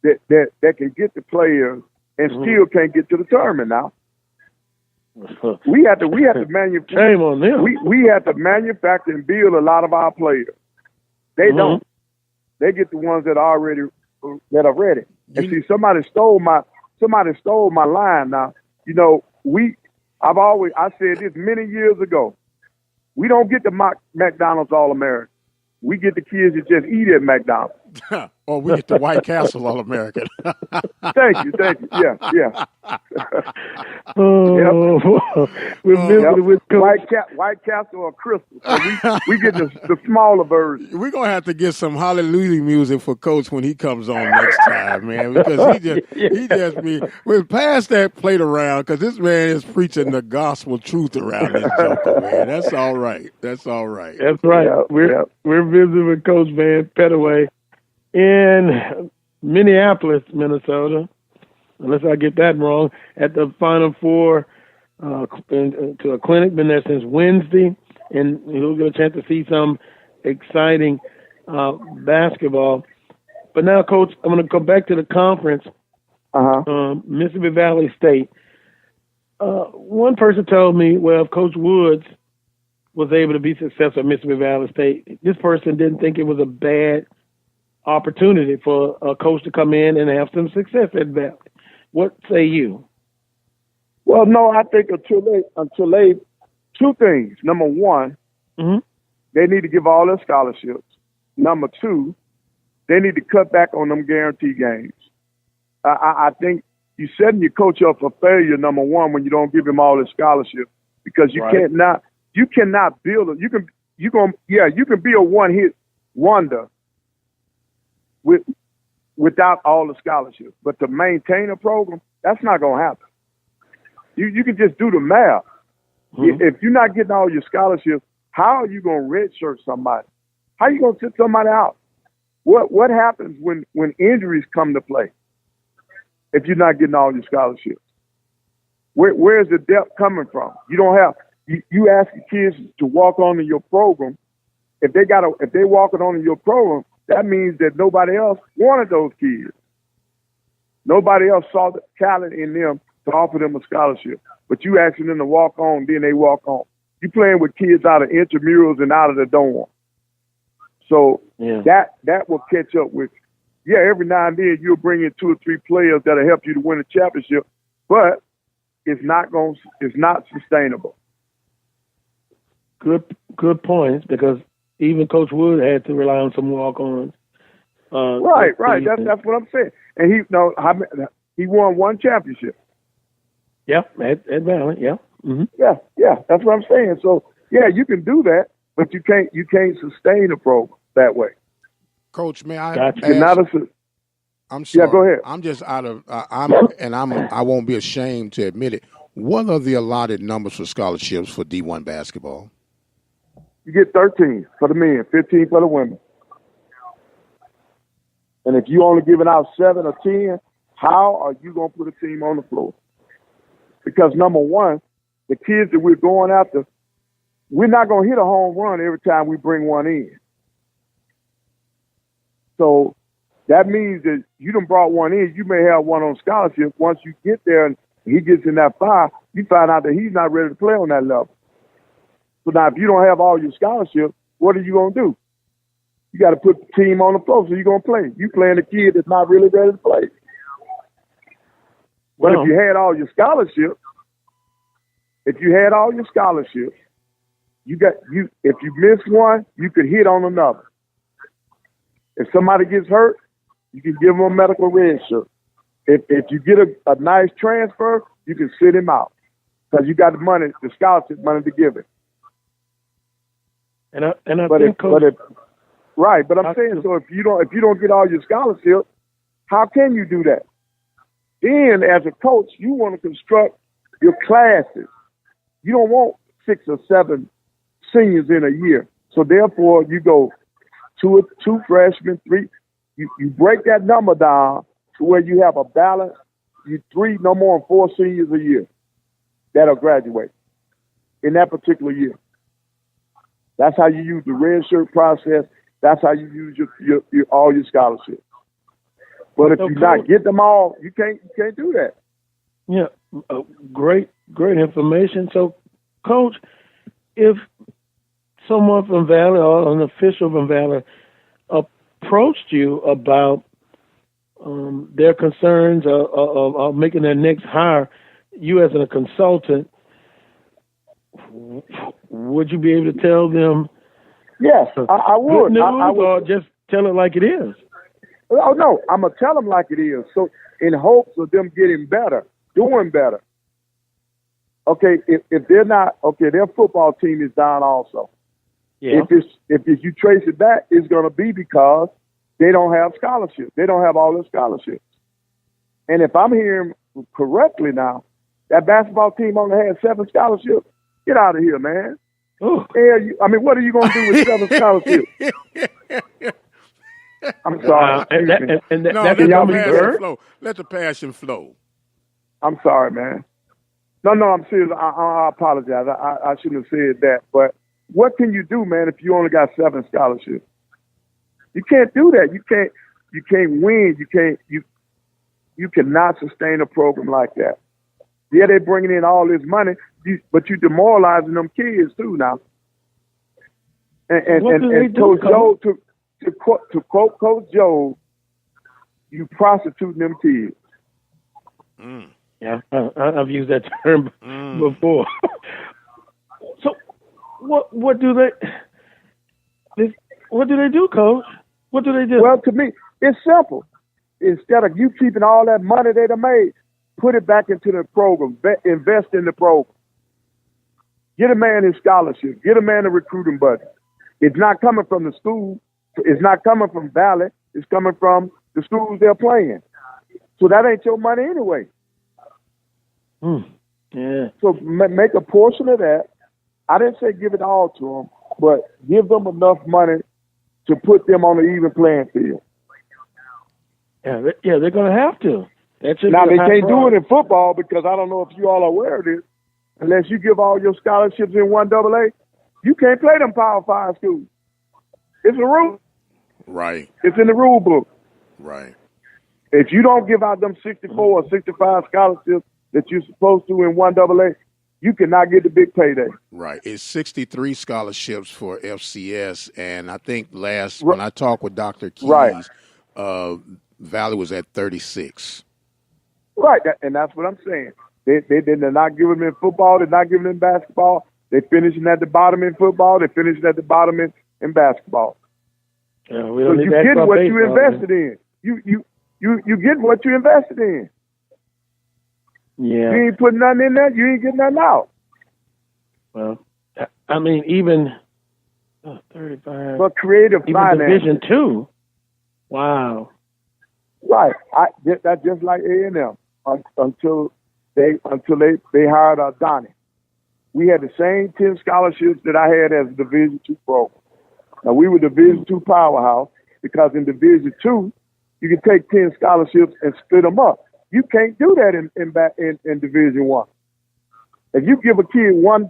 Speaker 15: that can get the players and still can't get to the tournament now. We have to manufacture.
Speaker 1: Shame on them.
Speaker 15: We have to manufacture and build a lot of our players. They don't. They get the ones that are ready. And see, somebody stole my line. Now, I said this many years ago. We don't get the McDonald's All-American. We get the kids that just eat at McDonald's.
Speaker 2: Or we get the White Castle All-American.
Speaker 15: Thank you. Yeah.
Speaker 1: We're visiting with Coach.
Speaker 15: White Castle or Crystal. So we get the smaller version.
Speaker 2: We're gonna have to get some hallelujah music for Coach when he comes on next time, man, because we're past that plate around, because this man is preaching the gospel truth around this joker, man. That's all right. That's right.
Speaker 1: We're visiting with Coach Van Pettaway in Minneapolis, Minnesota, unless I get that wrong, at the Final Four to a clinic. Been there since Wednesday, and you'll get a chance to see some exciting basketball. But now, Coach, I'm going to go back to the conference, Mississippi Valley State. One person told me, well, if Coach Woods was able to be successful at Mississippi Valley State, this person didn't think it was a bad opportunity for a coach to come in and have some success at Valley. What say you?
Speaker 15: Well, no, I think until they two things. Number one, they need to give all their scholarships. Number two, they need to cut back on them guarantee games. I think you're setting your coach up for failure, number one, when you don't give him all his scholarships, because you cannot build it. You can be a one-hit wonder without all the scholarships, but to maintain a program, that's not going to happen. You can just do the math. If you're not getting all your scholarships, how are you going to redshirt somebody? How are you going to sit somebody out? What happens when injuries come to play if you're not getting all your scholarships? Where's the depth coming from? You don't have you ask the kids to walk on in your program. If they walking on in your program, that means that nobody else wanted those kids. Nobody else saw the talent in them to offer them a scholarship. But you asking them to walk on, then they walk on. You playing with kids out of intramurals and out of the dorm. So that will catch up with you. Yeah, every now and then you'll bring in 2 or 3 players that'll help you to win a championship, but it's not sustainable.
Speaker 1: Good points, because even Coach Wood had to rely on some walk-ons.
Speaker 15: Right. That's what I'm saying. And he won 1 championship.
Speaker 1: Yeah, at Valley. Yeah. Mm-hmm.
Speaker 15: Yeah. That's what I'm saying. So you can do that, but you can't sustain a program that way.
Speaker 2: Coach, may I?
Speaker 1: Gotcha.
Speaker 2: I'm sorry.
Speaker 15: Yeah, go ahead.
Speaker 2: I'm just out of. I won't be ashamed to admit it. What are the allotted numbers for scholarships for D1 basketball?
Speaker 15: You get 13 for the men, 15 for the women. And if you only giving out 7 or 10, how are you going to put a team on the floor? Because number one, the kids that we're going after, we're not going to hit a home run every time we bring one in. So that means that you done brought one in, you may have one on scholarship. Once you get there and he gets in that fire, you find out that he's not ready to play on that level. So now if you don't have all your scholarships, what are you going to do? You got to put the team on the floor, so you're going to play. You playing a kid that's not really ready to play. But if you had all your scholarships, if you miss one, you could hit on another. If somebody gets hurt, you can give them a medical red shirt. If you get a nice transfer, you can sit him out because you got the money, the scholarship money to give him.
Speaker 1: And I think, Coach,
Speaker 15: but I'm saying, so if you don't get all your scholarships, how can you do that? Then, as a coach, you want to construct your classes. You don't want 6 or 7 seniors in a year. So therefore, you go 2 freshmen, 3. You break that number down to where you have a balance. You 3, no more than 4 seniors a year that'll graduate in that particular year. That's how you use the red shirt process. That's how you use your all your scholarships. But if you not get them all, you can't do that.
Speaker 1: Yeah, great information. So, Coach, if someone from Valley or an official from Valley approached you about their concerns of making their next hire, you as a consultant, would you be able to tell them?
Speaker 15: Yes, I would.
Speaker 1: Good news, or just tell it like it is?
Speaker 15: Oh no, I'm gonna tell them like it is. So in hopes of them getting better, doing better. Okay, if they're not okay, their football team is down also.
Speaker 1: Yeah.
Speaker 15: If you trace it back, it's gonna be because they don't have scholarships. They don't have all the scholarships. And if I'm hearing correctly now, that basketball team only had 7 scholarships. Get out of here, man. What are you gonna do with 7 scholarships? I'm sorry.
Speaker 2: Let the passion flow. Let the passion flow.
Speaker 15: I'm sorry, man. No, I'm serious. I apologize. I shouldn't have said that. But what can you do, man, if you only got 7 scholarships? You can't do that. You can't win. You cannot sustain a program like that. Yeah, they're bringing in all this money, but you're demoralizing them kids too now. And Coach Joe, to quote Coach Joe, you prostituting them kids.
Speaker 1: Yeah, I've used that term before. So, what do they do, Coach? What do they do?
Speaker 15: Well, to me, it's simple. Instead of you keeping all that money they done made, put it back into the program. Invest in the program. Get a man his scholarship. Get a man a recruiting budget. It's not coming from the school. It's not coming from Valley. It's coming from the schools they're playing. So that ain't your money anyway.
Speaker 1: Yeah.
Speaker 15: So make a portion of that. I didn't say give it all to them, but give them enough money to put them on an even playing field.
Speaker 1: Yeah, they're going to have to.
Speaker 15: Now, they can't do it in football because I don't know if you all are aware of this. Unless you give all your scholarships in 1AA, you can't play them Power 5 schools. It's a rule.
Speaker 2: Right.
Speaker 15: It's in the rule book.
Speaker 2: Right.
Speaker 15: If you don't give out them 64 or 65 scholarships that you're supposed to in 1AA, you cannot get the big payday.
Speaker 2: Right. It's 63 scholarships for FCS, and I think when I talked with Dr. Keys, Valley was at 36.
Speaker 15: Right, and that's what I'm saying. They're not giving them in football. They're not giving them in basketball. They're finishing at the bottom in football. They're finishing at the bottom in basketball.
Speaker 1: Yeah,
Speaker 15: so you get what you invested in. You get what you invested in.
Speaker 1: Yeah.
Speaker 15: You ain't putting nothing in there. You ain't getting nothing out.
Speaker 1: Well, I mean, even 35.
Speaker 15: But creative
Speaker 1: even
Speaker 15: finance.
Speaker 1: Division II. Wow.
Speaker 15: Right. That's just like A&M until they hired Donnie. We had the same 10 scholarships that I had as a Division II program. Now, we were Division II powerhouse because in Division II, you can take 10 scholarships and split them up. You can't do that in Division I. If you give a kid $1,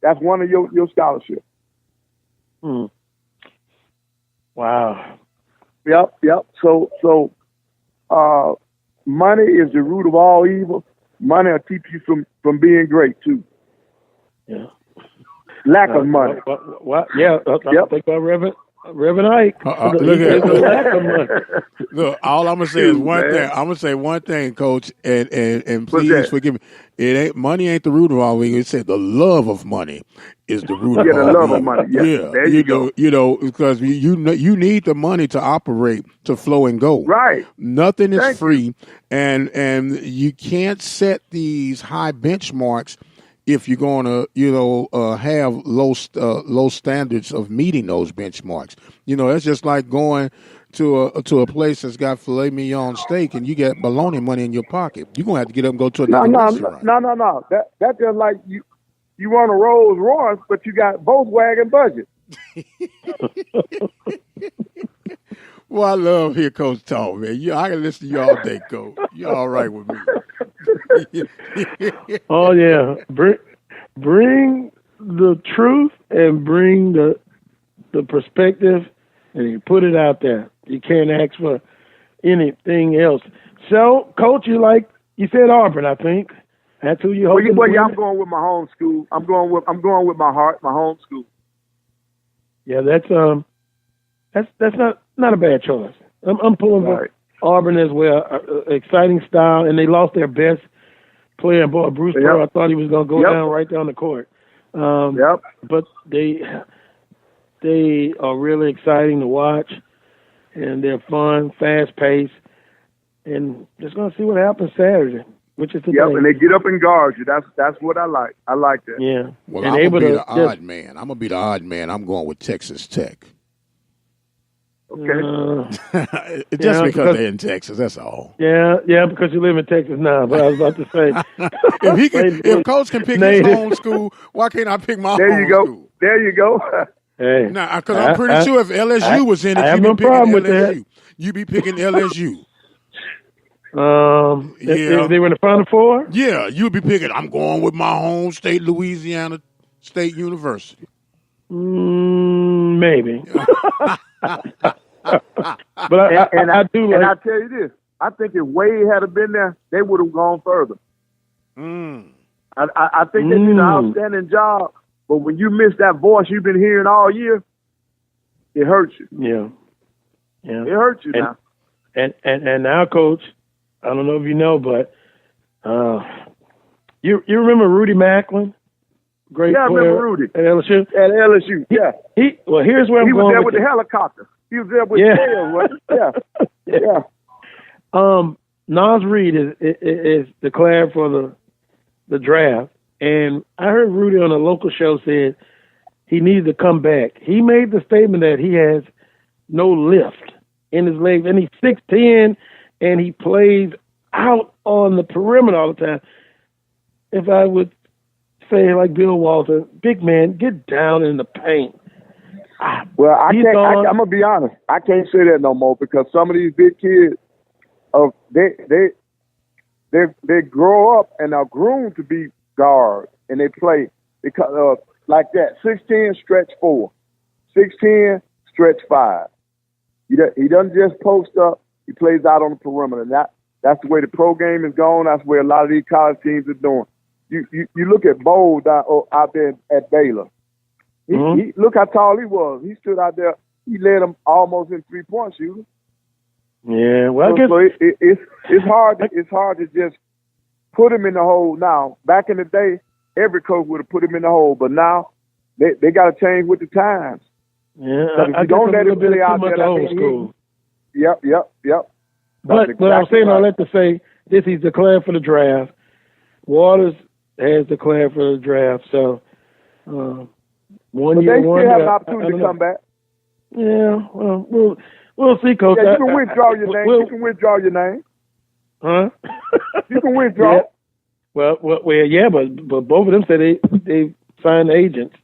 Speaker 15: that's one of your scholarships.
Speaker 1: Wow.
Speaker 15: Yep. So money is the root of all evil. Money will keep you from being great too.
Speaker 1: Yeah.
Speaker 15: Lack of money.
Speaker 1: Yeah. I think about Reverend Ike.
Speaker 2: Look at Look, all I'm gonna say is one thing. I'm gonna say one thing, Coach, and please forgive me. Money ain't the root of all evil. It said the love of money is the root of all evil.
Speaker 15: The love of money. Yeah. There you go.
Speaker 2: Because you need the money to operate, to flow and go.
Speaker 15: Right.
Speaker 2: Nothing is free, and you can't set these high benchmarks if you're going to, have low standards of meeting those benchmarks. It's just like going to a place that's got filet mignon steak and you get bologna money in your pocket. You're going to have to get up and go to another restaurant.
Speaker 15: No. That's just like you want a Rolls Royce, but you got Volkswagen budget.
Speaker 2: Well, I love hear Coach talk, man. I can listen to you all day, Coach. You're all right with me.
Speaker 1: Oh yeah, bring the truth and bring the perspective, and you put it out there. You can't ask for anything else. So, Coach, you said Auburn, I think. That's who you hope.
Speaker 15: Yeah, I'm going with my home school. I'm going with my heart, my home school.
Speaker 1: Yeah, that's not a bad choice. I'm pulling for Auburn as well. Exciting style, and they lost their best player. Boy, Bruce Pearl, I thought he was going to go down right down the court. But they are really exciting to watch, and they're fun, fast-paced, and just going to see what happens Saturday, which is today.
Speaker 15: Yep, and they get up and guard you. That's what I like. I like that.
Speaker 1: Yeah.
Speaker 2: Well,
Speaker 1: and
Speaker 2: I'm going to be the odd man. I'm going to be the odd man. I'm going with Texas Tech.
Speaker 15: Okay.
Speaker 2: Just because they're in Texas, that's all.
Speaker 1: Yeah, because you live in Texas now. But I was about to say,
Speaker 2: if Coach can pick his own school, why can't I pick my own school?
Speaker 15: There you go.
Speaker 1: Hey,
Speaker 2: now, because I'm pretty sure if LSU was in it, you'd be picking LSU. You'd be picking LSU.
Speaker 1: If they were in the Final Four?
Speaker 2: Yeah, you'd be picking. I'm going with my home state, Louisiana State University.
Speaker 1: Maybe. But I do like.
Speaker 15: And I tell you this, I think if Wade had been there, they would have gone further. I think they did an outstanding job. But when you miss that voice you've been hearing all year, it hurts you.
Speaker 1: Yeah.
Speaker 15: It hurts you now.
Speaker 1: And now, Coach, I don't know if you know, but you remember Rudy Macklin? Great player.
Speaker 15: I remember Rudy.
Speaker 1: At LSU?
Speaker 15: At LSU, yeah.
Speaker 1: Well, here's where I'm going.
Speaker 15: He was there with the helicopter. He was there with the tail, yeah.
Speaker 1: Nas Reed is declared for the draft, and I heard Rudy on a local show said he needs to come back. He made the statement that he has no lift in his legs, and he's 6'10", and he plays out on the perimeter all the time. If I would say, like Bill Walton, big man, get down in the paint.
Speaker 15: Well, I'm gonna be honest. I can't say that no more because some of these big kids, they grow up and are groomed to be guards, and they play because like that. 6'10", stretch 4, 6'10", stretch 5. He doesn't just post up. He plays out on the perimeter. And that's the way the pro game is going. That's where a lot of these college teams are doing. You look at Bold out there at Baylor. He look how tall he was. He stood out there. He led them almost in 3-point shooting.
Speaker 1: Yeah, well, I guess
Speaker 15: it's hard. It's hard to just put him in the hole now. Back in the day, every coach would have put him in the hole, but now they got to change with the times.
Speaker 1: Yeah,
Speaker 15: I don't let him play out there.
Speaker 1: Old school.
Speaker 15: Yep.
Speaker 1: But I'm saying all that to say this: he's declared for the draft. Waters has declared for the draft, so.
Speaker 15: But they still have an opportunity to come back.
Speaker 1: Yeah, well, we'll see, Coach.
Speaker 15: Yeah, you can withdraw your name. You can withdraw your name.
Speaker 1: Huh?
Speaker 15: You can withdraw.
Speaker 1: Yeah. Well, yeah, but both of them said they signed agents.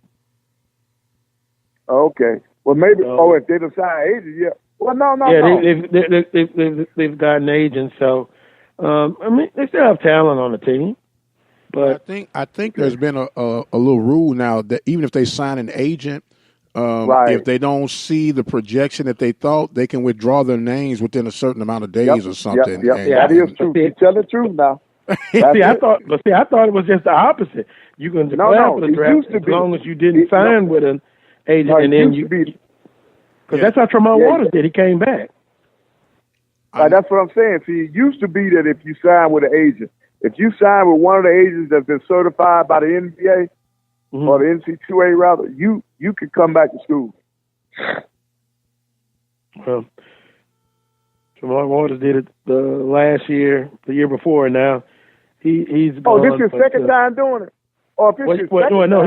Speaker 15: Okay. Well, maybe. If they decide agents, yeah. Well, no.
Speaker 1: Yeah, they've gotten agents. So, I mean, they still have talent on the team. But
Speaker 2: I think there's been a little rule now that even if they sign an agent, if they don't see the projection that they thought, they can withdraw their names within a certain amount of days or something.
Speaker 15: That is true. You tell the truth now.
Speaker 1: I thought it was just the opposite. You can declare for the draft as long as you didn't sign with an agent, and then because that's how Tremont Waters did. He came back.
Speaker 15: That's what I'm saying. See, it used to be that if you sign with an agent. If you sign with one of the agents that's been certified by the NBA or the NCAA, rather, you could come back to school.
Speaker 1: Well, Tremont Waters did it the year before, and now he's gone.
Speaker 15: Oh, this is his second time doing it? Or if it's his second time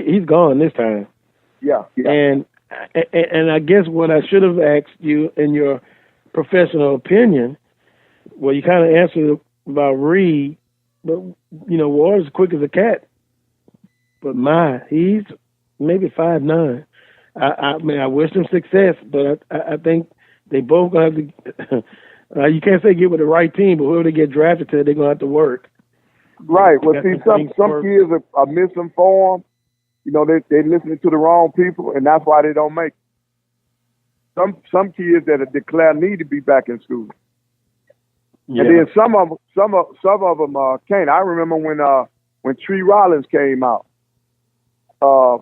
Speaker 1: he's gone this time.
Speaker 15: Yeah.
Speaker 1: And I guess what I should have asked you in your professional opinion, well, you kind of answered about Reed, but Waters is quick as a cat. But he's maybe 5'9". I mean, I wish them success, but I think they both gonna have to. You can't say get with the right team, but whoever they get drafted to, they're gonna have to work.
Speaker 15: Right. Well, see, some kids are misinformed. They listening to the wrong people, and that's why they don't make it. Some kids that are declared need to be back in school. Yeah. And then some of them can't. I remember when Tree Rollins came out. I'm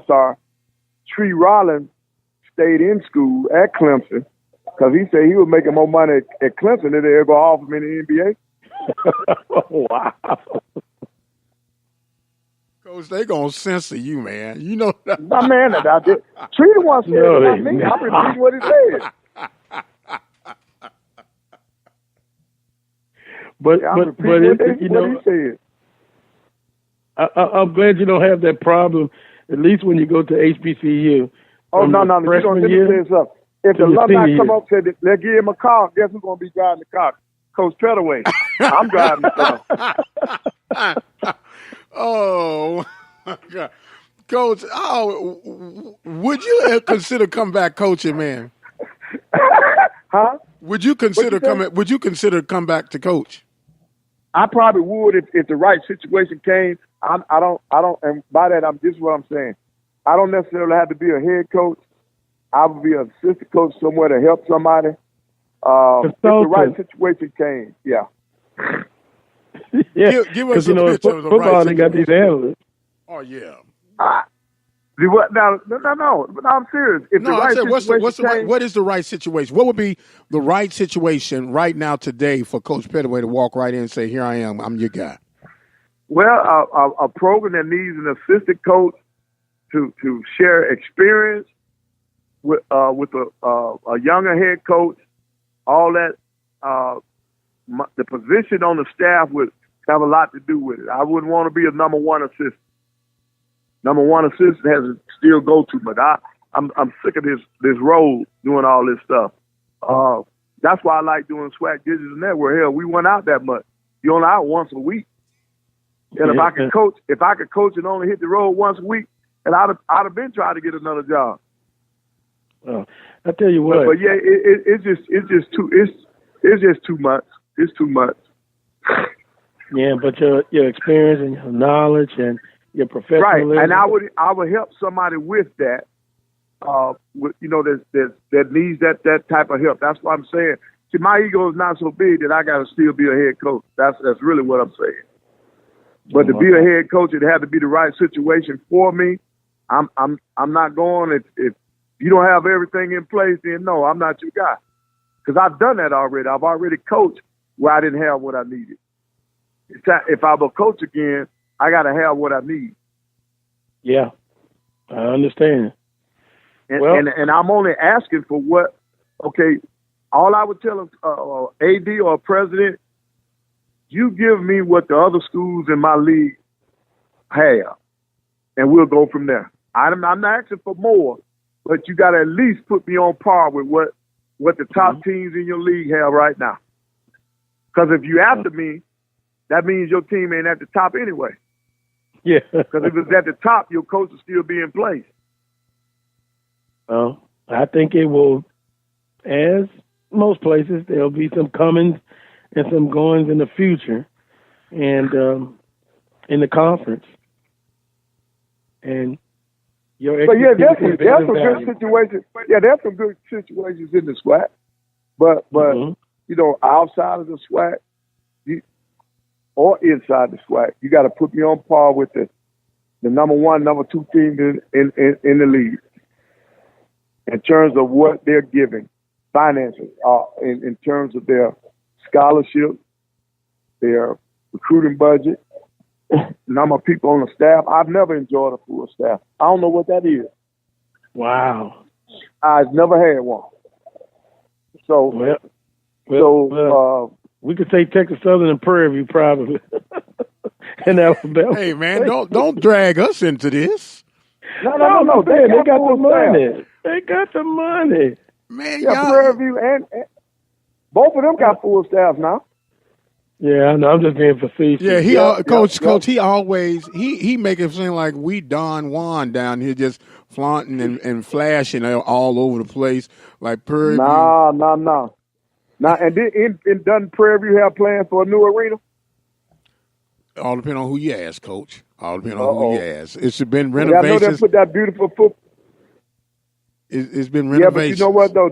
Speaker 15: sorry. Tree Rollins stayed in school at Clemson because he said he was making more money at Clemson than they ever offered him in the NBA.
Speaker 1: Wow.
Speaker 2: Coach, they gonna censor you, man. You know that.
Speaker 15: My man, I did. Treaty one said it, not me. I'm repeating what he said.
Speaker 1: But
Speaker 15: what he said.
Speaker 1: I'm glad you don't have that problem. At least when you go to HBCU.
Speaker 15: Oh no! You don't let me say something. If the alumni come up and say let's give him a car, guess who's gonna be driving the car? Coach Pettaway. I'm driving the car.
Speaker 2: Oh my God, Coach! Would you consider come back coaching, man?
Speaker 15: Huh?
Speaker 2: Would you consider coming? Would you consider come back to coach?
Speaker 15: I probably would if the right situation came. I don't, and by that this is what I'm saying. I don't necessarily have to be a head coach. I would be an assistant coach somewhere to help somebody. If the right situation came, yeah.
Speaker 1: Yeah,
Speaker 2: give us a picture of the right
Speaker 1: situation. They got these analysts.
Speaker 2: Oh yeah.
Speaker 15: No, I'm serious. If the right situation
Speaker 2: what is the right situation? What would be the right situation right now today for Coach Pettaway to walk right in and say, "Here I am. I'm your guy."
Speaker 15: Well, a program that needs an assistant coach to share experience with a younger head coach, all that. The position on the staff would have a lot to do with it. I wouldn't want to be a number one assistant. Number one assistant has to still go to, but I'm sick of this role doing all this stuff. That's why I like doing SWAC Digital Network. Hell, we went out that much. You only out once a week. And if I could coach and only hit the road once a week, and I'd have been trying to get another job.
Speaker 1: Well, I tell you what.
Speaker 15: But yeah, it's just too much. It's too much.
Speaker 1: Yeah, but your experience and your knowledge and your professionalism.
Speaker 15: Right, and I would help somebody with that. That needs that type of help. That's what I'm saying. See, my ego is not so big that I got to still be a head coach. That's really what I'm saying. But to be a head coach, it had to be the right situation for me. I'm not going if you don't have everything in place. Then no, I'm not your guy. Because I've done that already. I've already coached where I didn't have what I needed. If I'm a coach again, I got to have what I need.
Speaker 1: Yeah, I understand.
Speaker 15: And I'm only asking for what. Okay, all I would tell a AD or a president, you give me what the other schools in my league have, and we'll go from there. I'm not asking for more, but you got to at least put me on par with what the top teams in your league have right now. Because if you after me, that means your team ain't at the top anyway.
Speaker 1: Yeah.
Speaker 15: Because if it's at the top, your coach will still be in place.
Speaker 1: Well, I think it will, as most places, there'll be some comings and some goings in the future, and in the conference. And your
Speaker 15: there's some good situations. Yeah, there's some good situations in the SWAC, but outside of the SWAC, or inside the SWAC, you got to put me on par with the number one, number two team in the league in terms of what they're giving, finances, in terms of their scholarship, their recruiting budget, number of people on the staff. I've never enjoyed a full staff. I don't know what that is.
Speaker 1: Wow.
Speaker 15: I've never had one. So,
Speaker 1: we could say Texas Southern and Prairie View probably. And Alabama.
Speaker 2: Hey man, don't drag us into this.
Speaker 15: No.
Speaker 1: They got the money. They got the money.
Speaker 2: Man,
Speaker 15: Prairie View and both of them got full staff now.
Speaker 1: Yeah, no, I'm just being facetious.
Speaker 2: Yeah, Coach, he always he make it seem like we Don Juan down here just flaunting and flashing all over the place like Prairie View.
Speaker 15: No. Now, and doesn't Prairie View have plans for a new arena?
Speaker 2: All depends on who you ask, Coach. All depends on who you ask. It's been renovations.
Speaker 15: Yeah, I know they put that beautiful foot.
Speaker 2: It's been renovations.
Speaker 15: Yeah, but you know what though?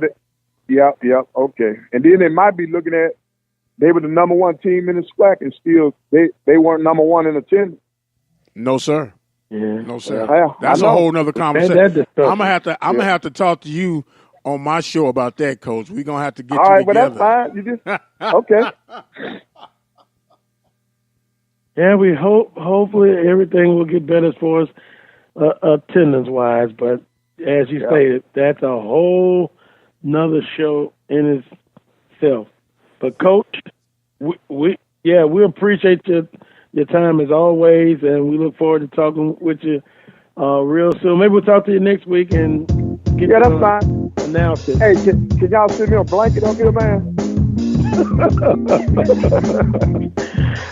Speaker 15: Okay. And then they might be looking at they were the number one team in the SWAC, and still they weren't number one in attendance.
Speaker 2: No, sir.
Speaker 1: Yeah.
Speaker 2: No, sir. That's a whole nother conversation. I'm gonna have to talk to you on my show about that, Coach. We're gonna have to get
Speaker 15: all
Speaker 2: you
Speaker 15: right,
Speaker 2: together.
Speaker 15: Well, that's fine. You just okay.
Speaker 1: Yeah, we hopefully everything will get better for us attendance-wise. But as you stated, that's a whole nother show in itself. But, Coach, we appreciate your time as always, and we look forward to talking with you real soon. Maybe we'll talk to you next week and get
Speaker 15: that's fine.
Speaker 1: Announce it.
Speaker 15: Hey, can y'all send me a blanket up here, man?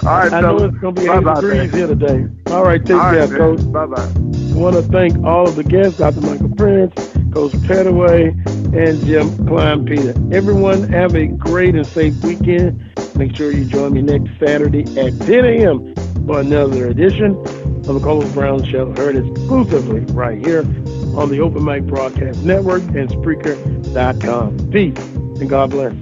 Speaker 15: All right,
Speaker 1: I know it's going to be 80 degrees here today. All right, take care, Coach.
Speaker 15: Bye-bye.
Speaker 1: I want to thank all of the guests, Dr. Michael Prince, Coach Petaway, and Jim Klein Peter. Everyone have a great and safe weekend. Make sure you join me next Saturday at 10 a.m. for another edition of the Carlos Brown Show, heard exclusively right here on the Open Mic Broadcast Network and Spreaker.com. Peace and God bless.